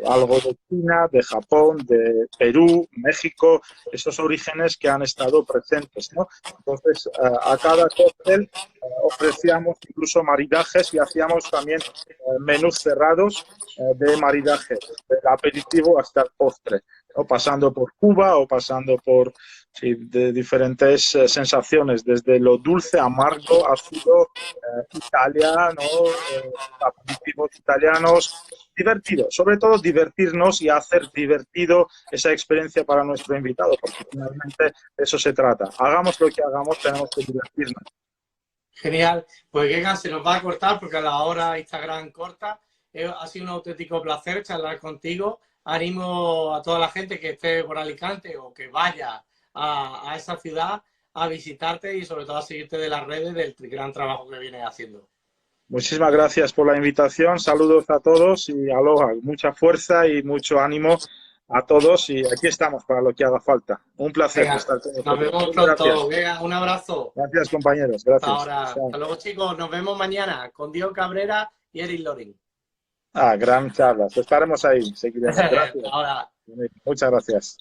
algo de China, de Japón, de Perú, México, esos orígenes que han estado presentes, ¿no? Entonces, a cada cóctel ofrecíamos incluso maridajes y hacíamos también menús cerrados de maridaje, del aperitivo hasta el postre, ¿no? Pasando por Cuba o pasando por de diferentes sensaciones, desde lo dulce, amargo, ácido, italiano, aperitivos italianos, divertido, sobre todo divertirnos y hacer divertido esa experiencia para nuestro invitado, porque finalmente de eso se trata. Hagamos lo que hagamos, tenemos que divertirnos. Genial. Pues que se nos va a cortar porque a la hora Instagram corta. Ha sido un auténtico placer charlar contigo. Animo a toda la gente que esté por Alicante o que vaya a esa ciudad a visitarte y sobre todo a seguirte de las redes del gran trabajo que vienes haciendo. Muchísimas gracias por la invitación. Saludos a todos y aloha. Mucha fuerza y mucho ánimo a todos y aquí estamos para lo que haga falta. Un placer estar con vosotros. Nos vemos pronto. Venga, un abrazo. Gracias, compañeros. Gracias. Hasta ahora. Hasta luego, chicos. Nos vemos mañana con Diego Cabrera y Eric Loring. Gran charla. Estaremos ahí. Seguiremos. Gracias. Ahora. Muchas gracias.